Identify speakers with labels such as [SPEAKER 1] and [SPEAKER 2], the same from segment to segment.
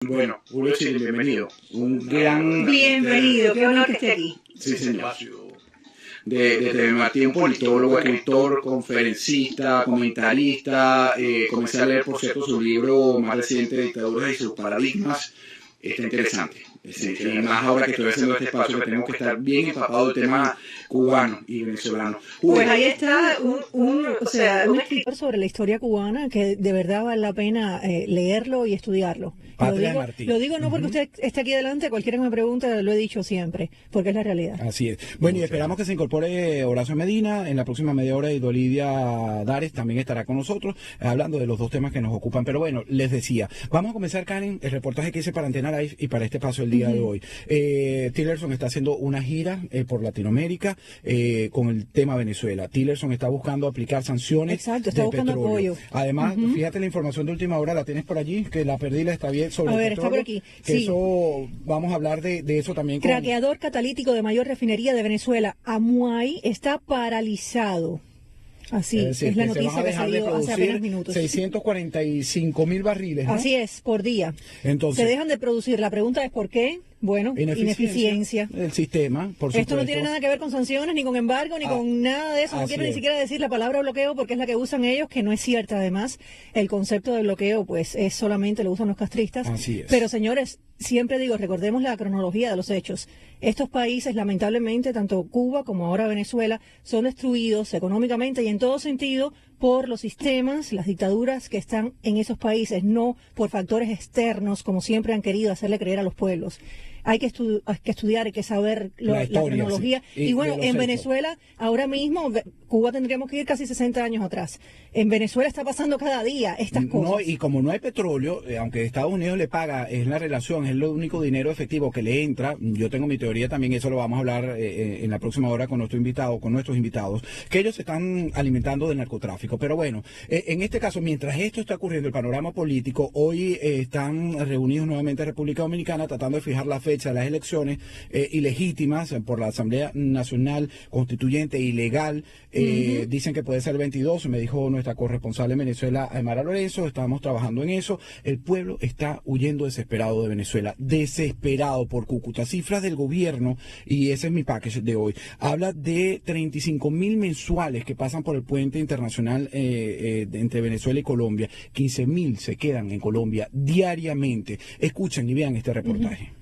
[SPEAKER 1] Bueno, Julio Chile, bienvenido. Un gran...
[SPEAKER 2] Bienvenido, qué honor que esté aquí.
[SPEAKER 1] Sí, señor. De TV Martí, un politólogo, escritor, conferencista, comentarista. Comencé a leer, por cierto, su libro más reciente, Dictaduras y sus paradigmas. Está interesante. Y más ahora que estoy haciendo este espacio, que tengo que estar bien empapado del tema cubano y venezolano.
[SPEAKER 2] Pues ahí está un
[SPEAKER 3] escritor sobre la historia cubana que de verdad vale la pena leerlo y estudiarlo. Lo digo no porque usted esté aquí delante, cualquiera que me pregunte, lo he dicho siempre, porque es la realidad.
[SPEAKER 4] Así es. Bueno, y esperamos que se incorpore Horacio Medina en la próxima media hora, y Olivia Dares también estará con nosotros hablando de los dos temas que nos ocupan. Pero bueno, les decía, vamos a comenzar, Karen, el reportaje que hice para Antena Live y para este espacio el día de hoy. Tillerson está haciendo una gira por Latinoamérica con el tema Venezuela. Tillerson está buscando aplicar sanciones.
[SPEAKER 3] Exacto, está buscando
[SPEAKER 4] petróleo.
[SPEAKER 3] apoyo.
[SPEAKER 4] Además, fíjate la información de última hora, la tienes por allí, que la perdí, la está bien sobre
[SPEAKER 3] a ver,
[SPEAKER 4] el petróleo,
[SPEAKER 3] está por aquí.
[SPEAKER 4] que
[SPEAKER 3] Sí.
[SPEAKER 4] eso, vamos a hablar de eso también.
[SPEAKER 3] Craqueador catalítico de mayor refinería de Venezuela, Amuay, está paralizado. Así es la noticia que salió hace apenas minutos.
[SPEAKER 4] 645.000 barriles, ¿no?
[SPEAKER 3] Así es, por día.
[SPEAKER 4] Entonces,
[SPEAKER 3] se dejan de producir. La pregunta es ¿por qué? Bueno, ineficiencia
[SPEAKER 4] del sistema, por supuesto.
[SPEAKER 3] Esto no tiene nada que ver con sanciones, ni con embargo, ni con nada de eso. No quiero ni siquiera decir la palabra bloqueo porque es la que usan ellos, que no es cierta. Además, el concepto de bloqueo, pues, es solamente lo usan los castristas.
[SPEAKER 4] Así es.
[SPEAKER 3] Pero, señores, siempre digo, recordemos la cronología de los hechos. Estos países, lamentablemente, tanto Cuba como ahora Venezuela, son destruidos económicamente y en todo sentido por los sistemas, las dictaduras que están en esos países, no por factores externos, como siempre han querido hacerle creer a los pueblos. Hay que estudiar, hay que saber la cronología. Sí. Y bueno, en Venezuela, ahora mismo, Cuba tendríamos que ir casi 60 años atrás. En Venezuela está pasando cada día estas cosas.
[SPEAKER 4] No, y como no hay petróleo, aunque Estados Unidos le paga, es la relación, es el único dinero efectivo que le entra. Yo tengo mi teoría también, eso lo vamos a hablar en la próxima hora con nuestros invitados, que ellos se están alimentando del narcotráfico. Pero bueno, en este caso, mientras esto está ocurriendo, el panorama político, hoy están reunidos nuevamente en República Dominicana tratando de fijar la fecha de las elecciones ilegítimas por la Asamblea Nacional Constituyente ilegal. Dicen que puede ser el 22, me dijo nuestra corresponsal en Venezuela, Aymara Lorenzo. Estamos trabajando en eso. El pueblo está huyendo desesperado de Venezuela, desesperado por Cúcuta. Cifras del gobierno, y ese es mi package de hoy, habla de 35.000 mensuales que pasan por el puente internacional entre Venezuela y Colombia. 15.000 se quedan en Colombia diariamente. Escuchen y vean este reportaje.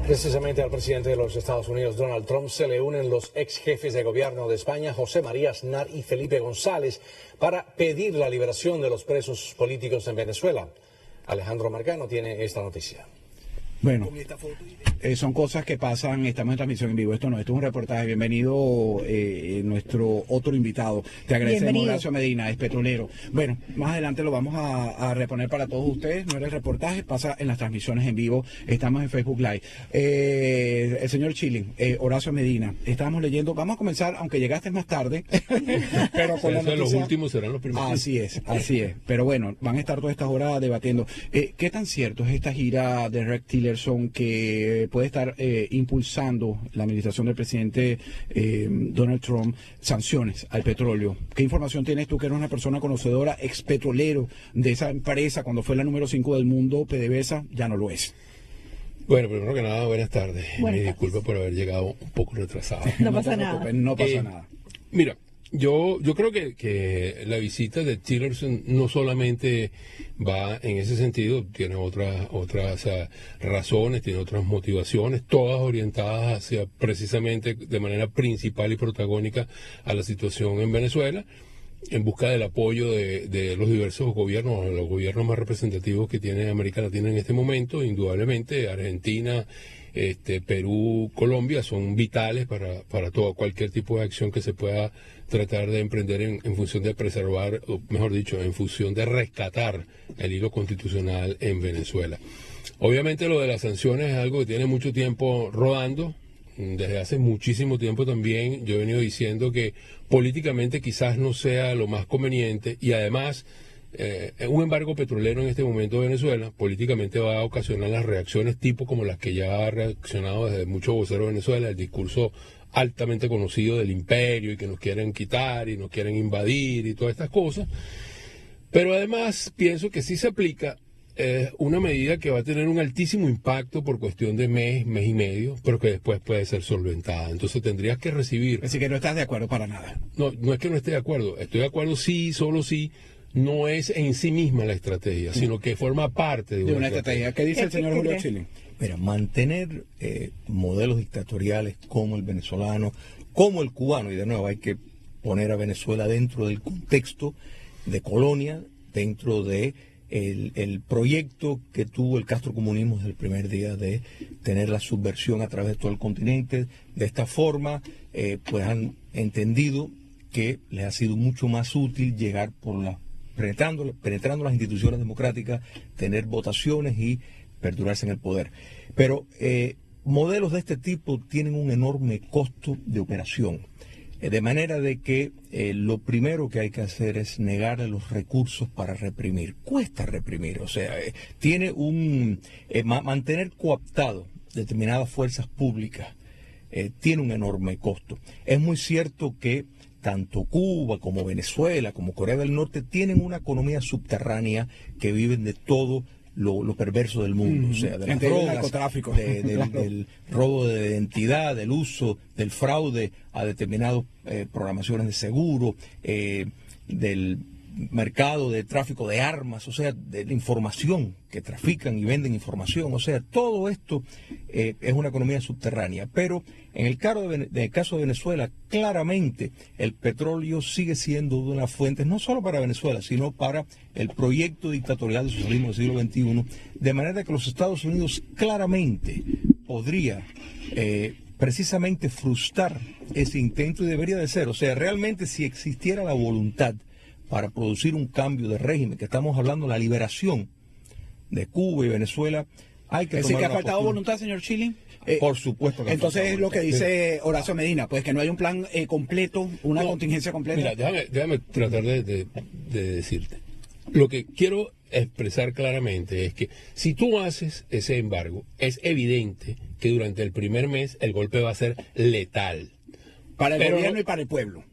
[SPEAKER 5] Precisamente al presidente de los Estados Unidos, Donald Trump, se le unen los ex jefes de gobierno de España, José María Aznar y Felipe González, para pedir la liberación de los presos políticos en Venezuela. Alejandro Marcano tiene esta noticia.
[SPEAKER 4] Bueno, son cosas que pasan. Estamos en transmisión en vivo. Esto es un reportaje. Bienvenido nuestro otro invitado. Te agradecemos, Horacio Medina, es petrolero. Bueno, más adelante lo vamos a reponer para todos ustedes. No era el reportaje, pasa en las transmisiones en vivo. Estamos en Facebook Live. El señor Chilling, Horacio Medina, estábamos leyendo. Vamos a comenzar, aunque llegaste más tarde. Pero con la noticia,
[SPEAKER 6] los últimos serán los primeros.
[SPEAKER 4] Así es. Pero bueno, van a estar todas estas horas debatiendo. ¿Qué tan cierto es esta gira de Rex Tillerson que puede estar impulsando la administración del presidente Donald Trump sanciones al petróleo? ¿Qué información tienes tú, que eres una persona conocedora, ex petrolero de esa empresa cuando fue la número 5 del mundo, PDVSA? Ya no lo es.
[SPEAKER 6] Bueno, primero que nada, buenas tardes. Disculpe por haber llegado un poco retrasado.
[SPEAKER 3] No pasa nada.
[SPEAKER 4] No pasa nada.
[SPEAKER 6] Mira, yo creo que la visita de Tillerson no solamente va en ese sentido, tiene otras razones, tiene otras motivaciones, todas orientadas hacia precisamente de manera principal y protagónica a la situación en Venezuela, en busca del apoyo de los diversos gobiernos, los gobiernos más representativos que tiene América Latina en este momento. Indudablemente Argentina, Perú, Colombia son vitales para todo cualquier tipo de acción que se pueda tratar de emprender en función de preservar, o mejor dicho, en función de rescatar el hilo constitucional en Venezuela. Obviamente lo de las sanciones es algo que tiene mucho tiempo rodando. Desde hace muchísimo tiempo también yo he venido diciendo que políticamente quizás no sea lo más conveniente, y además un embargo petrolero en este momento de Venezuela políticamente va a ocasionar las reacciones tipo como las que ya ha reaccionado desde muchos voceros de Venezuela, el discurso altamente conocido del imperio y que nos quieren quitar y nos quieren invadir y todas estas cosas. Pero además pienso que sí se aplica una medida que va a tener un altísimo impacto por cuestión de mes y medio, pero que después puede ser solventada. Entonces tendrías que recibir...
[SPEAKER 4] Así que no estás de acuerdo para nada.
[SPEAKER 6] No, no es que no esté de acuerdo. Estoy de acuerdo sí, solo sí. No es en sí misma la estrategia, sino que forma parte de una estrategia.
[SPEAKER 4] ¿Qué dice el señor Julio Chilling?
[SPEAKER 7] Mira, mantener modelos dictatoriales como el venezolano, como el cubano, y de nuevo hay que poner a Venezuela dentro del contexto de colonia, dentro de el proyecto que tuvo el castrocomunismo desde el primer día de tener la subversión a través de todo el continente. De esta forma, pues han entendido que les ha sido mucho más útil llegar por penetrando las instituciones democráticas, tener votaciones y perdurarse en el poder. Pero modelos de este tipo tienen un enorme costo de operación. De manera de que lo primero que hay que hacer es negarle los recursos para reprimir. Cuesta reprimir, o sea, tiene mantener cooptado determinadas fuerzas públicas tiene un enorme costo. Es muy cierto que tanto Cuba como Venezuela como Corea del Norte tienen una economía subterránea que viven de todo lo perverso del mundo, o sea, de las drogas, del robo de identidad, del uso, del fraude a determinadas programaciones de seguro, del mercado de tráfico de armas, o sea, de la información, que trafican y venden información, o sea, todo esto es una economía subterránea. Pero en el caso de Venezuela, claramente el petróleo sigue siendo una fuente, no solo para Venezuela, sino para el proyecto dictatorial de socialismo del siglo XXI, de manera que los Estados Unidos claramente podría precisamente frustrar ese intento, y debería de ser, o sea, realmente si existiera la voluntad para producir un cambio de régimen, que estamos hablando de la liberación de Cuba y Venezuela, hay que...
[SPEAKER 4] ¿Es decir, que ha faltado voluntad, señor Chilling?
[SPEAKER 7] Por supuesto que
[SPEAKER 4] entonces es lo que dice Horacio Medina, pues que no hay un plan completo, una contingencia completa.
[SPEAKER 6] Mira, déjame tratar de decirte. Lo que quiero expresar claramente es que si tú haces ese embargo, es evidente que durante el primer mes el golpe va a ser letal.
[SPEAKER 4] Para el gobierno y para el pueblo.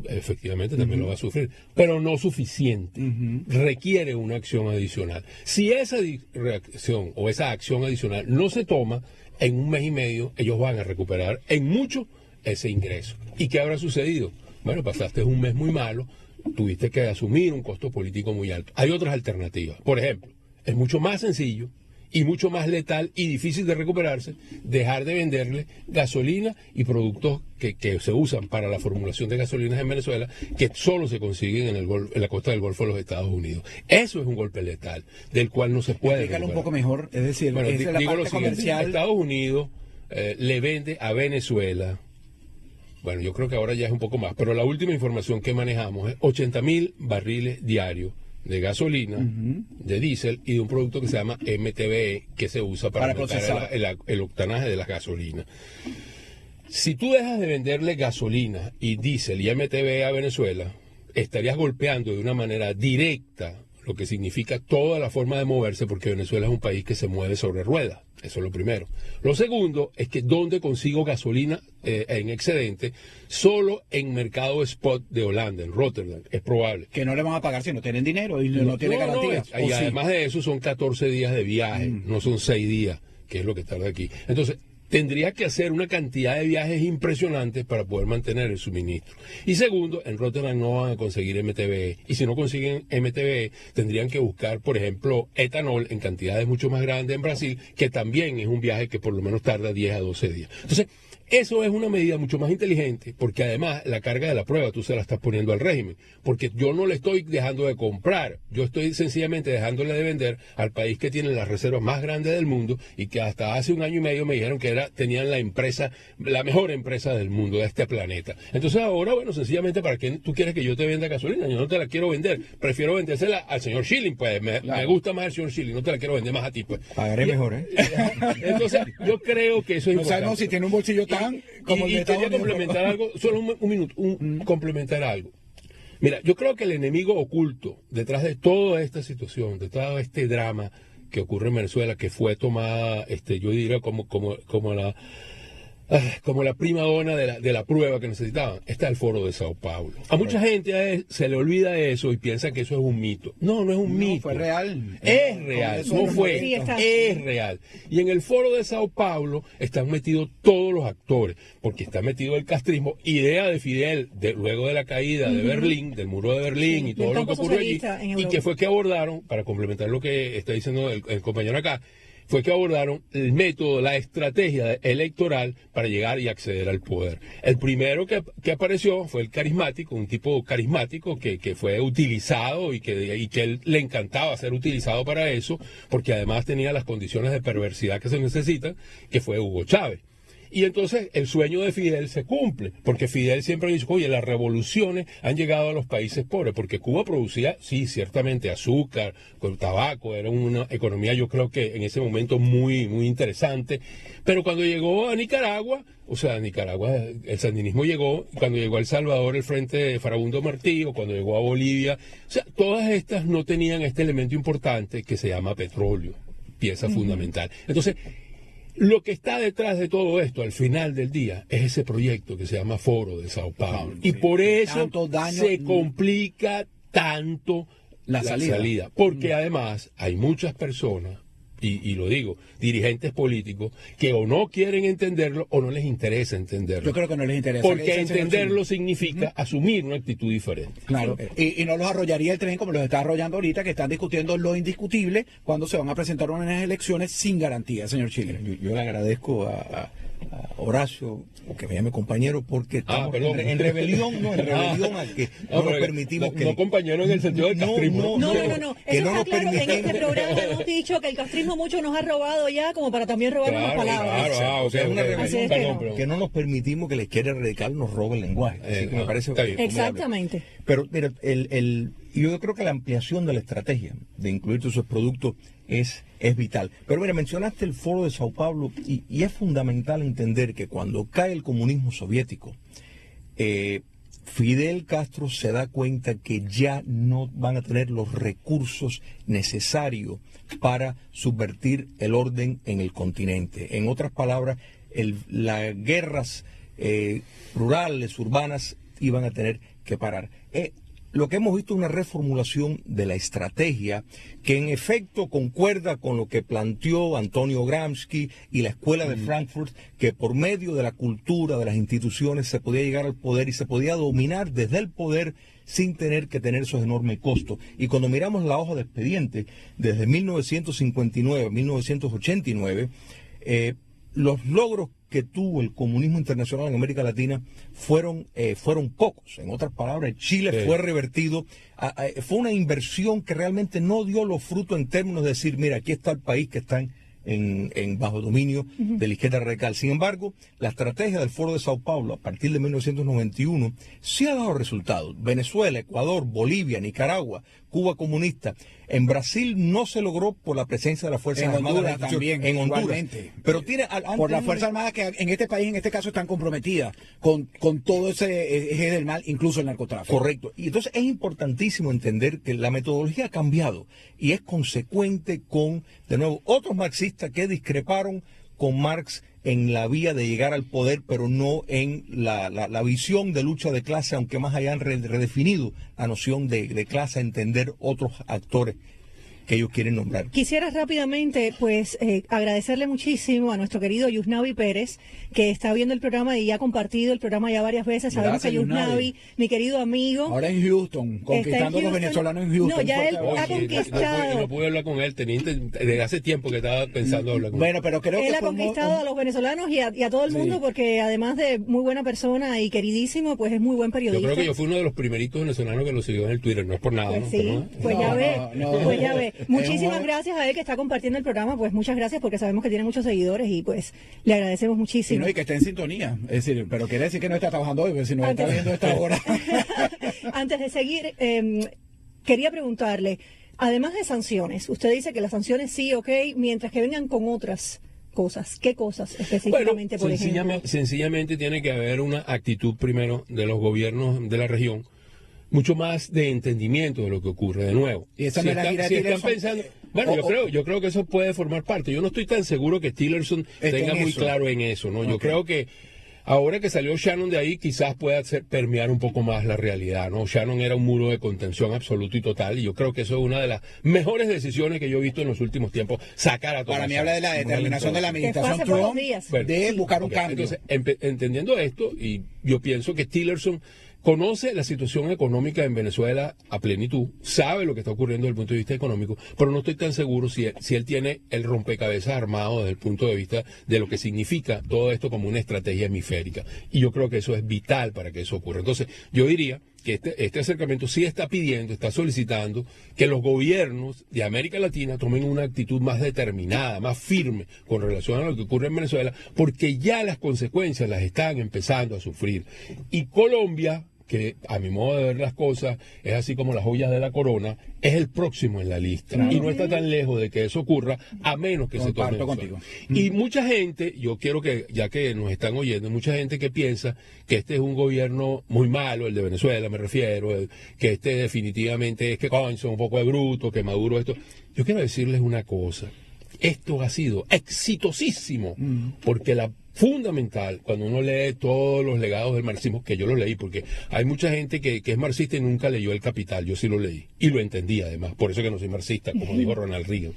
[SPEAKER 6] Efectivamente también lo va a sufrir, pero no suficiente. Requiere una acción adicional. Si esa reacción o esa acción adicional no se toma, en un mes y medio ellos van a recuperar en mucho ese ingreso. ¿Y qué habrá sucedido? Bueno, pasaste un mes muy malo, tuviste que asumir un costo político muy alto. Hay otras alternativas. Por ejemplo, es mucho más sencillo y mucho más letal y difícil de recuperarse, dejar de venderle gasolina y productos que se usan para la formulación de gasolinas en Venezuela, que solo se consiguen en la costa del Golfo de los Estados Unidos. Eso es un golpe letal, del cual no se puede
[SPEAKER 4] explícalo un poco mejor, es decir,
[SPEAKER 6] bueno,
[SPEAKER 4] es la
[SPEAKER 6] digo
[SPEAKER 4] parte
[SPEAKER 6] lo siguiente,
[SPEAKER 4] comercial.
[SPEAKER 6] Estados Unidos le vende a Venezuela, bueno, yo creo que ahora ya es un poco más, pero la última información que manejamos es 80.000 barriles diarios de gasolina, de diésel y de un producto que se llama MTBE, que se usa para procesar el octanaje de las gasolinas. Si tú dejas de venderle gasolina y diésel y MTBE a Venezuela, estarías golpeando de una manera directa lo que significa toda la forma de moverse, porque Venezuela es un país que se mueve sobre ruedas. Eso es lo primero. Lo segundo es que ¿dónde consigo gasolina en excedente? Solo en mercado spot de Holanda, en Rotterdam. Es probable.
[SPEAKER 4] Que no le van a pagar si no tienen dinero y no tienen garantías.
[SPEAKER 6] Y además de eso son 14 días de viaje, no son 6 días, que es lo que tarda aquí. Entonces, tendría que hacer una cantidad de viajes impresionantes para poder mantener el suministro. Y segundo, en Rotterdam no van a conseguir MTBE. Y si no consiguen MTBE, tendrían que buscar, por ejemplo, etanol en cantidades mucho más grandes en Brasil, que también es un viaje que por lo menos tarda 10 a 12 días. Entonces, eso es una medida mucho más inteligente, porque además la carga de la prueba tú se la estás poniendo al régimen, porque yo no le estoy dejando de comprar, yo estoy sencillamente dejándole de vender al país que tiene las reservas más grandes del mundo y que hasta hace un año y medio me dijeron que tenían la mejor empresa del mundo, de este planeta. Entonces ahora, bueno, sencillamente, ¿para qué tú quieres que yo te venda gasolina? Yo no te la quiero vender, prefiero vendérsela al señor Schilling, pues me gusta más el señor Schilling, no te la quiero vender más a ti, pues.
[SPEAKER 7] Pagaré mejor, ¿eh?
[SPEAKER 6] Entonces, yo creo que eso es
[SPEAKER 4] no sabemos si tiene un bolsillo tan como el de Estados
[SPEAKER 6] Unidos. Complementar algo, solo un minuto, complementar algo. Mira, yo creo que el enemigo oculto detrás de toda esta situación, de todo este drama que ocurre en Venezuela, que fue tomada, yo diría como como la prima donna de la prueba que necesitaban. Está el Foro de Sao Paulo. A mucha gente se le olvida eso y piensa que eso es un mito. No, no es un mito.
[SPEAKER 4] Fue real.
[SPEAKER 6] Es real, no fue.
[SPEAKER 3] Sí,
[SPEAKER 6] es real. Y en el Foro de Sao Paulo están metidos todos los actores, porque está metido el castrismo, idea de Fidel, luego de la caída de Berlín, del muro de Berlín y todo lo que ocurrió allí, y que fue que abordaron, para complementar lo que está diciendo el compañero acá, fue que abordaron el método, la estrategia electoral para llegar y acceder al poder. El primero que apareció fue el carismático, un tipo carismático que fue utilizado y que él le encantaba ser utilizado para eso, porque además tenía las condiciones de perversidad que se necesitan, que fue Hugo Chávez. Y entonces el sueño de Fidel se cumple, porque Fidel siempre dice, oye, las revoluciones han llegado a los países pobres, porque Cuba producía, sí, ciertamente azúcar, con tabaco, era una economía yo creo que en ese momento muy, muy interesante, pero cuando llegó a Nicaragua, o sea, Nicaragua, el sandinismo llegó, cuando llegó a El Salvador el Frente de Farabundo Martí, o cuando llegó a Bolivia, o sea, todas estas no tenían este elemento importante que se llama petróleo, pieza fundamental. Entonces, lo que está detrás de todo esto, al final del día, es ese proyecto que se llama Foro de Sao Paulo. Y por eso se complica tanto la salida. Porque además hay muchas personas, y lo digo, dirigentes políticos, que o no quieren entenderlo o no les interesa entenderlo.
[SPEAKER 4] Yo creo que no les interesa.
[SPEAKER 6] Porque entenderlo significa asumir una actitud diferente.
[SPEAKER 4] Claro, y no los arrollaría el tren como los está arrollando ahorita, que están discutiendo lo indiscutible cuando se van a presentar unas elecciones sin garantía, señor Chile.
[SPEAKER 7] Yo le agradezco a Horacio, o que me llame compañero, porque estamos en rebelión, a que no nos permitimos que...
[SPEAKER 6] No compañero en el sentido del castrismo.
[SPEAKER 3] No. Eso está claro. En este programa hemos dicho que el castrismo mucho nos ha robado ya, como para también robarnos las palabras.
[SPEAKER 7] Claro, es una rebelión que no nos permitimos que la izquierda radical nos robe el lenguaje. Así que me parece
[SPEAKER 3] exactamente.
[SPEAKER 7] Pero yo creo que la ampliación de la estrategia de incluir todos esos productos es vital. Pero mira, mencionaste el Foro de Sao Paulo y es fundamental entender que cuando cae el comunismo soviético, Fidel Castro se da cuenta que ya no van a tener los recursos necesarios para subvertir el orden en el continente. En otras palabras, las guerras rurales, urbanas, iban a tener que parar. Lo que hemos visto es una reformulación de la estrategia que en efecto concuerda con lo que planteó Antonio Gramsci y la Escuela de Frankfurt, que por medio de la cultura, de las instituciones, se podía llegar al poder y se podía dominar desde el poder sin tener que tener esos enormes costos. Y cuando miramos la hoja de expediente, desde 1959 a 1989, los logros que tuvo el comunismo internacional en América Latina fueron pocos. En otras palabras, Chile fue revertido. Fue una inversión que realmente no dio los frutos en términos de decir, mira, aquí está el país que está en bajo dominio de la izquierda radical. Sin embargo, la estrategia del Foro de Sao Paulo a partir de 1991 sí ha dado resultados. Venezuela, Ecuador, Bolivia, Nicaragua, Cuba comunista. En Brasil no se logró por la presencia de las Fuerzas Armadas.
[SPEAKER 4] También,
[SPEAKER 7] en Honduras.
[SPEAKER 4] igualmente.
[SPEAKER 7] Pero tiene
[SPEAKER 4] por las Fuerzas Armadas que en este país, en este caso, están comprometidas con todo ese eje del mal, incluso el narcotráfico.
[SPEAKER 7] Correcto. Y entonces es importantísimo entender que la metodología ha cambiado y es consecuente con, de nuevo, otros marxistas que discreparon con Marx en la vía de llegar al poder, pero no en la visión de lucha de clase, aunque más hayan redefinido la noción de clase, a entender otros actores que ellos quieren nombrar.
[SPEAKER 3] Quisiera rápidamente, pues, agradecerle muchísimo a nuestro querido Yusnavi Pérez, que está viendo el programa y ha compartido el programa ya varias veces. Sabemos que Yusnavi, mi querido amigo...
[SPEAKER 4] Ahora en Houston, conquistando a los venezolanos en Houston.
[SPEAKER 3] No, ya él ha conquistado...
[SPEAKER 6] No pude hablar con él, desde hace tiempo que estaba pensando hablar con él.
[SPEAKER 4] Bueno, pero creo que
[SPEAKER 3] él ha conquistado a los venezolanos y a todo el mundo, porque además de muy buena persona y queridísimo, pues es muy buen periodista.
[SPEAKER 6] Yo creo que yo fui uno de los primeritos venezolanos que lo siguió en el Twitter, no es por nada.
[SPEAKER 3] Pues sí, pues ya ve. Muchísimas gracias a él que está compartiendo el programa, pues muchas gracias porque sabemos que tiene muchos seguidores y pues le agradecemos muchísimo.
[SPEAKER 4] Y que esté en sintonía, es decir, pero quiere decir que no está trabajando hoy, porque si no está viendo esta hora.
[SPEAKER 3] Antes de seguir, quería preguntarle, además de sanciones, usted dice que las sanciones sí, ok, mientras que vengan con otras cosas. ¿Qué cosas específicamente, por ejemplo?
[SPEAKER 6] Sencillamente tiene que haber una actitud primero de los gobiernos de la región, mucho más de entendimiento de lo que ocurre de nuevo.
[SPEAKER 4] Y esa
[SPEAKER 6] Bueno, yo creo que eso puede formar parte. Yo no estoy tan seguro que Tillerson tenga muy claro en eso, ¿no? Yo creo que ahora que salió Shannon de ahí, quizás pueda permear un poco más la realidad, ¿no? Shannon era un muro de contención absoluto y total, y yo creo que eso es una de las mejores decisiones que yo he visto en los últimos tiempos, sacar a Thomas
[SPEAKER 4] Para mí
[SPEAKER 6] Shannon.
[SPEAKER 4] habla de la determinación de la administración
[SPEAKER 3] Que fue hace
[SPEAKER 4] Trump
[SPEAKER 3] pocos días.
[SPEAKER 4] de buscar un cambio.
[SPEAKER 6] Entonces, entendiendo esto, y yo pienso que Tillerson conoce la situación económica en Venezuela a plenitud, sabe lo que está ocurriendo desde el punto de vista económico, pero no estoy tan seguro si él tiene el rompecabezas armado desde el punto de vista de lo que significa todo esto como una estrategia hemisférica. Y yo creo que eso es vital para que eso ocurra. Entonces, yo diría que este acercamiento sí está pidiendo, está solicitando que los gobiernos de América Latina tomen una actitud más determinada, más firme con relación a lo que ocurre en Venezuela, porque ya las consecuencias las están empezando a sufrir. Y Colombia, que a mi modo de ver las cosas es así como las joyas de la corona, es el próximo en la lista. Y no está tan lejos de que eso ocurra, a menos que se tome contigo. Y mucha gente, yo quiero que, ya que nos están oyendo, mucha gente que piensa que este es un gobierno muy malo, el de Venezuela me refiero, que este definitivamente es que son un poco de bruto, que Maduro esto. Yo quiero decirles una cosa. Esto ha sido exitosísimo, porque la fundamental, cuando uno lee todos los legados del marxismo, que yo lo leí, porque hay mucha gente que es marxista y nunca leyó El Capital, yo sí lo leí, y lo entendí además, por eso que no soy marxista, como dijo Ronald Reagan.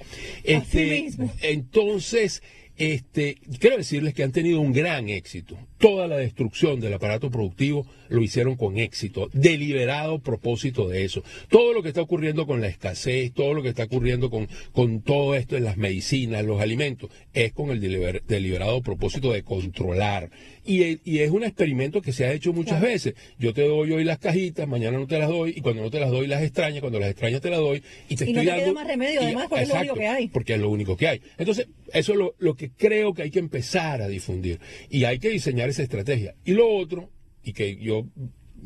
[SPEAKER 6] Entonces, quiero decirles que han tenido un gran éxito. Toda la destrucción del aparato productivo lo hicieron con éxito, deliberado propósito de eso. Todo lo que está ocurriendo con la escasez, todo lo que está ocurriendo con todo esto en las medicinas, los alimentos, es con el deliberado propósito de controlar. Y es un experimento que se ha hecho muchas veces. Yo te doy hoy las cajitas, mañana no te las doy, y cuando no te las doy las extrañas, cuando las extrañas te las doy, y te estoy
[SPEAKER 3] no te
[SPEAKER 6] dando...
[SPEAKER 3] queda más remedio, además, porque es lo único que hay.
[SPEAKER 6] Porque es lo único que hay. Entonces, eso es lo que creo que hay que empezar a difundir. Y hay que diseñar esa estrategia. Y lo otro, y que yo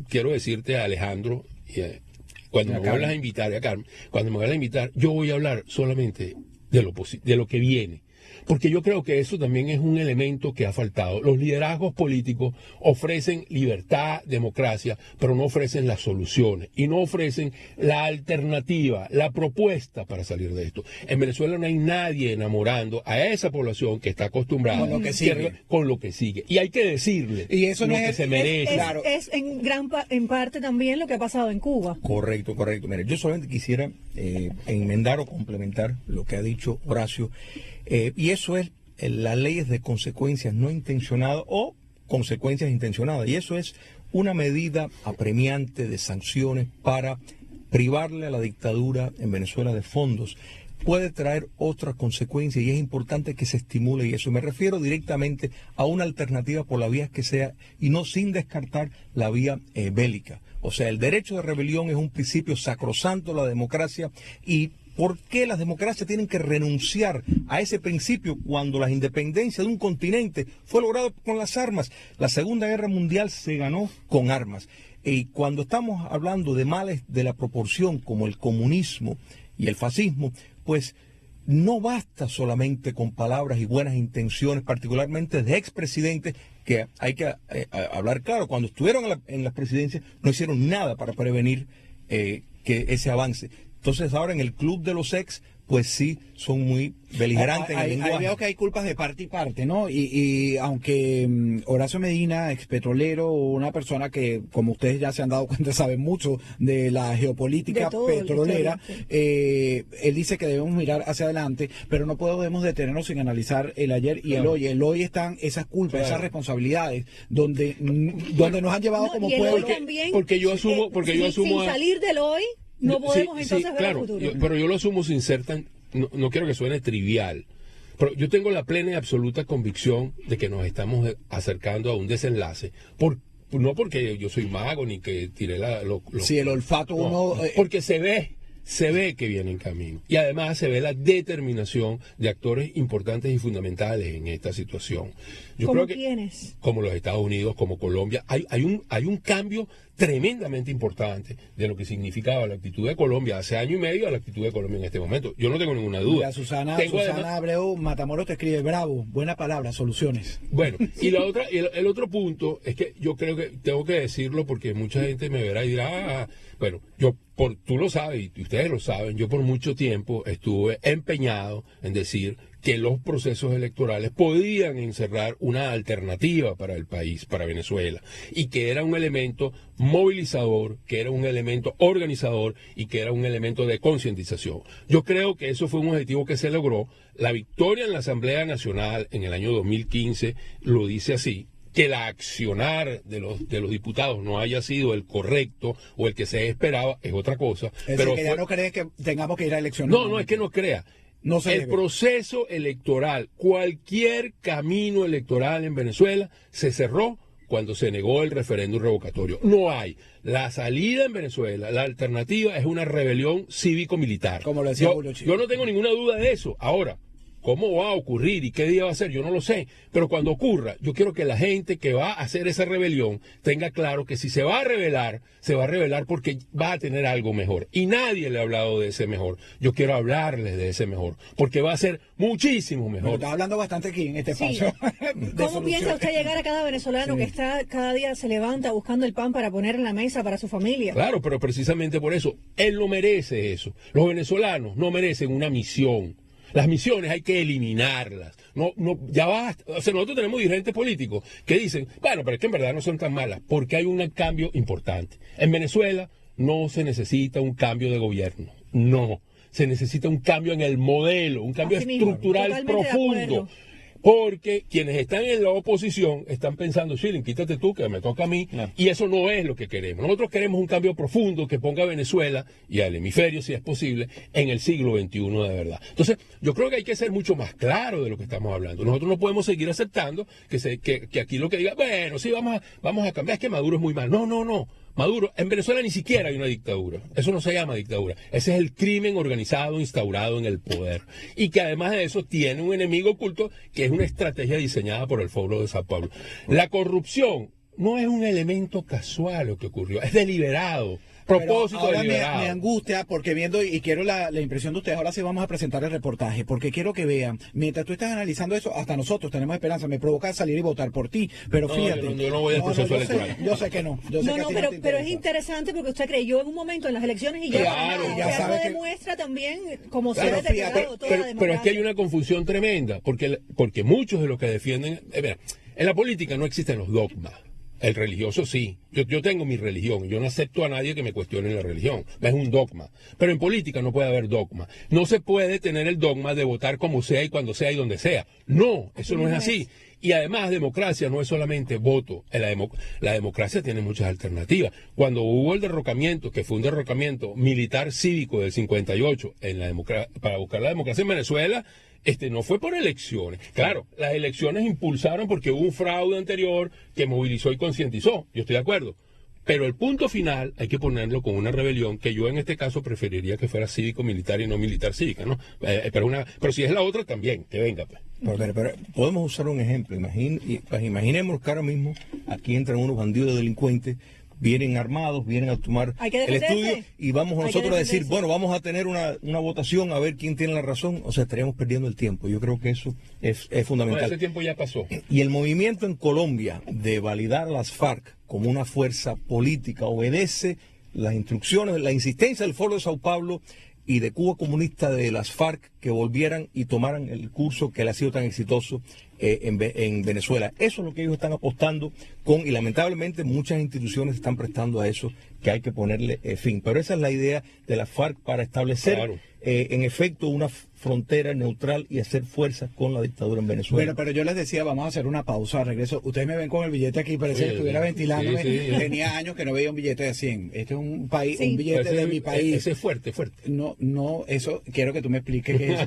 [SPEAKER 6] quiero decirte a Alejandro, cuando me vuelvas a invitar, y a Carmen, cuando me vuelvas a invitar, yo voy a hablar solamente de lo que viene. Porque yo creo que eso también es un elemento que ha faltado. Los liderazgos políticos ofrecen libertad, democracia, pero no ofrecen las soluciones y no ofrecen la alternativa, la propuesta para salir de esto. En Venezuela no hay nadie enamorando a esa población que está acostumbrada
[SPEAKER 4] con lo que sigue.
[SPEAKER 6] Y hay que decirle
[SPEAKER 4] y eso
[SPEAKER 6] lo
[SPEAKER 4] no
[SPEAKER 6] que se merece.
[SPEAKER 3] Es en parte también lo que ha pasado en Cuba.
[SPEAKER 7] Correcto. Mire, yo solamente quisiera enmendar o complementar lo que ha dicho Horacio. Y eso es las leyes de consecuencias no intencionadas o consecuencias intencionadas. Y eso es una medida apremiante de sanciones para privarle a la dictadura en Venezuela de fondos. Puede traer otras consecuencias y es importante que se estimule y eso. Me refiero directamente a una alternativa por la vía que sea y no sin descartar la vía bélica. O sea, el derecho de rebelión es un principio sacrosanto de la democracia y ¿por qué las democracias tienen que renunciar a ese principio cuando la independencia de un continente fue lograda con las armas? La Segunda Guerra Mundial se ganó con armas. Y cuando estamos hablando de males de la proporción como el comunismo y el fascismo, pues no basta solamente con palabras y buenas intenciones, particularmente de expresidentes, que hay que hablar claro, cuando estuvieron en las presidencias no hicieron nada para prevenir que ese avance. Entonces ahora en el club de los ex, pues sí, son muy beligerantes en el lenguaje.
[SPEAKER 4] Ahí veo que hay culpas de parte y parte, ¿no? Y aunque Horacio Medina, expetrolero, una persona que, como ustedes ya se han dado cuenta, sabe mucho de la geopolítica petrolera, él dice que debemos mirar hacia adelante, pero no podemos detenernos sin analizar el ayer y el hoy. El hoy están esas culpas, esas responsabilidades, donde nos han llevado como pueblo.
[SPEAKER 6] Porque yo asumo...
[SPEAKER 3] sin salir del hoy... No podemos entonces ver el futuro.
[SPEAKER 6] Pero yo lo asumo sin ser tan... No quiero que suene trivial. Pero yo tengo la plena y absoluta convicción de que nos estamos acercando a un desenlace. No porque yo soy mago ni que tiré
[SPEAKER 4] el olfato
[SPEAKER 6] porque se ve que viene en camino. Y además se ve la determinación de actores importantes y fundamentales en esta situación. Yo creo que,
[SPEAKER 3] ¿quiénes?
[SPEAKER 6] Como los Estados Unidos, como Colombia. Hay un cambio tremendamente importante de lo que significaba la actitud de Colombia hace año y medio a la actitud de Colombia en este momento. Yo no tengo ninguna duda.
[SPEAKER 4] Mira, Susana Abreu Matamoros te escribe, bravo, buena palabra, soluciones.
[SPEAKER 6] Bueno, y la otra, el otro punto es que yo creo que tengo que decirlo porque mucha gente me verá y dirá, bueno, tú lo sabes y ustedes lo saben, yo por mucho tiempo estuve empeñado en decir que los procesos electorales podían encerrar una alternativa para el país, para Venezuela, y que era un elemento movilizador, que era un elemento organizador y que era un elemento de concientización. Yo creo que eso fue un objetivo que se logró. La victoria en la Asamblea Nacional en el año 2015 lo dice así. Que el accionar de los diputados no haya sido el correcto o el que se esperaba es otra cosa.
[SPEAKER 4] Pero que ya no crees que tengamos que ir a elecciones.
[SPEAKER 6] No, es que no crea.
[SPEAKER 4] No se
[SPEAKER 6] el
[SPEAKER 4] debe.
[SPEAKER 6] Proceso electoral, cualquier camino electoral en Venezuela se cerró cuando se negó el referéndum revocatorio. No hay. La salida en Venezuela, la alternativa es una rebelión cívico-militar.
[SPEAKER 4] Como lo decía Julio Chico.
[SPEAKER 6] Yo no tengo ninguna duda de eso. Ahora, ¿cómo va a ocurrir y qué día va a ser? Yo no lo sé. Pero cuando ocurra, yo quiero que la gente que va a hacer esa rebelión tenga claro que si se va a rebelar porque va a tener algo mejor. Y nadie le ha hablado de ese mejor. Yo quiero hablarles de ese mejor, porque va a ser muchísimo mejor.
[SPEAKER 4] Pero está hablando bastante aquí en este espacio.
[SPEAKER 3] ¿Cómo piensa usted llegar a cada venezolano que está cada día se levanta buscando el pan para poner en la mesa para su familia?
[SPEAKER 6] Claro, pero precisamente por eso, él no merece eso. Los venezolanos no merecen una misión. Las misiones hay que eliminarlas. Ya basta. O sea, nosotros tenemos dirigentes políticos que dicen, bueno, pero es que en verdad no son tan malas, porque hay un cambio importante. En Venezuela no se necesita un cambio de gobierno. No. Se necesita un cambio en el modelo, un cambio estructural profundo. Porque quienes están en la oposición están pensando, Schilling, quítate tú, que me toca a mí, y eso no es lo que queremos. Nosotros queremos un cambio profundo que ponga a Venezuela y al hemisferio, si es posible, en el siglo XXI de verdad. Entonces, yo creo que hay que ser mucho más claro de lo que estamos hablando. Nosotros no podemos seguir aceptando que aquí lo que diga, bueno, sí, vamos a cambiar, es que Maduro es muy mal. No. Maduro, en Venezuela ni siquiera hay una dictadura. Eso no se llama dictadura. Ese es el crimen organizado instaurado en el poder. Y que además de eso tiene un enemigo oculto que es una estrategia diseñada por el Foro de Sao Paulo. La corrupción no es un elemento casual lo que ocurrió, es deliberado. Propósito
[SPEAKER 4] ahora
[SPEAKER 6] deliberado.
[SPEAKER 4] me angustia porque viendo y quiero la impresión de ustedes, ahora sí vamos a presentar el reportaje, porque quiero que vean, mientras tú estás analizando eso, hasta nosotros tenemos esperanza, me provoca salir y votar por ti, pero fíjate.
[SPEAKER 6] Yo no voy al proceso electoral.
[SPEAKER 4] Yo sé que no. Yo sé que a ti no te
[SPEAKER 3] pero
[SPEAKER 4] interesa.
[SPEAKER 3] es interesante porque usted creyó en un momento en las elecciones y
[SPEAKER 6] Claro,
[SPEAKER 4] ya
[SPEAKER 3] eso
[SPEAKER 4] sabe que-
[SPEAKER 3] demuestra también cómo se
[SPEAKER 6] Claro,
[SPEAKER 3] ha deteriorado toda la
[SPEAKER 6] pero es que hay
[SPEAKER 3] democracia.
[SPEAKER 6] una confusión tremenda, porque muchos de los que defienden, mira, en la política no existen los dogmas. El religioso sí. Yo tengo mi religión. Yo no acepto a nadie que me cuestione la religión. Es un dogma. Pero en política no puede haber dogma. No se puede tener el dogma de votar como sea y cuando sea y donde sea. No, eso no es así. Y además, democracia no es solamente voto. La democracia tiene muchas alternativas. Cuando hubo el derrocamiento, que fue un derrocamiento militar cívico del 58 para buscar la democracia en Venezuela, no fue por elecciones. Claro, las elecciones impulsaron porque hubo un fraude anterior que movilizó y concientizó. Yo estoy de acuerdo. Pero el punto final hay que ponerlo con una rebelión que yo en este caso preferiría que fuera cívico-militar y no militar-cívica, ¿no? Pero si es la otra, también, que venga, pues.
[SPEAKER 7] Pero podemos usar un ejemplo. Imaginemos que ahora mismo aquí entran unos bandidos delincuentes, vienen armados, vienen a tomar
[SPEAKER 3] Hay que
[SPEAKER 7] el
[SPEAKER 3] defenderse.
[SPEAKER 7] estudio y vamos
[SPEAKER 3] Hay que
[SPEAKER 7] nosotros a decir,
[SPEAKER 3] defenderse.
[SPEAKER 7] bueno, vamos a tener una votación a ver quién tiene la razón. O sea, estaríamos perdiendo el tiempo. Yo creo que eso es
[SPEAKER 6] Bueno,
[SPEAKER 7] fundamental.
[SPEAKER 6] ese tiempo ya pasó.
[SPEAKER 7] Y el movimiento en Colombia de validar las FARC como una fuerza política obedece las instrucciones, la insistencia del Foro de Sao Paulo y de Cuba Comunista de las FARC que volvieran y tomaran el curso que le ha sido tan exitoso en Venezuela. Eso es lo que ellos están apostando y lamentablemente muchas instituciones están prestando a eso, que hay que ponerle fin. Pero esa es la idea de las FARC para establecer
[SPEAKER 6] Claro.
[SPEAKER 7] en efecto una frontera neutral y hacer fuerza con la dictadura en Venezuela.
[SPEAKER 4] Bueno, pero yo les decía, vamos a hacer una pausa, regreso. Ustedes me ven con el billete aquí, parece que
[SPEAKER 6] Oye,
[SPEAKER 4] estuviera
[SPEAKER 6] sí,
[SPEAKER 4] ventilándome.
[SPEAKER 6] sí.
[SPEAKER 4] Tenía años que no veía un billete de 100. Este es un país,
[SPEAKER 3] Sí.
[SPEAKER 4] un billete de mi país.
[SPEAKER 6] Ese es fuerte.
[SPEAKER 4] No, eso quiero que tú me expliques qué es eso.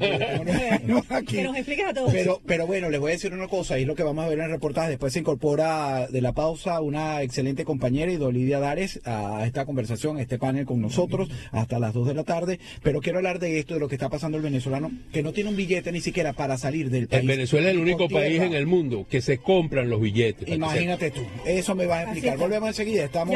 [SPEAKER 4] No, aquí.
[SPEAKER 3] Que nos expliques a todos.
[SPEAKER 4] Pero bueno, les voy a decir decir una cosa, y es lo que vamos a ver en el reportaje. Después se incorpora de la pausa una excelente compañera, Idolidia Dares, a esta conversación, a este panel con nosotros, hasta las 2 de la tarde. Pero quiero hablar de esto, de lo que está pasando el venezolano, que no tiene un billete ni siquiera para salir del país.
[SPEAKER 6] Venezuela es el único país en el mundo que se compran los billetes.
[SPEAKER 4] Imagínate tú, eso me vas a explicar. Volvemos enseguida, estamos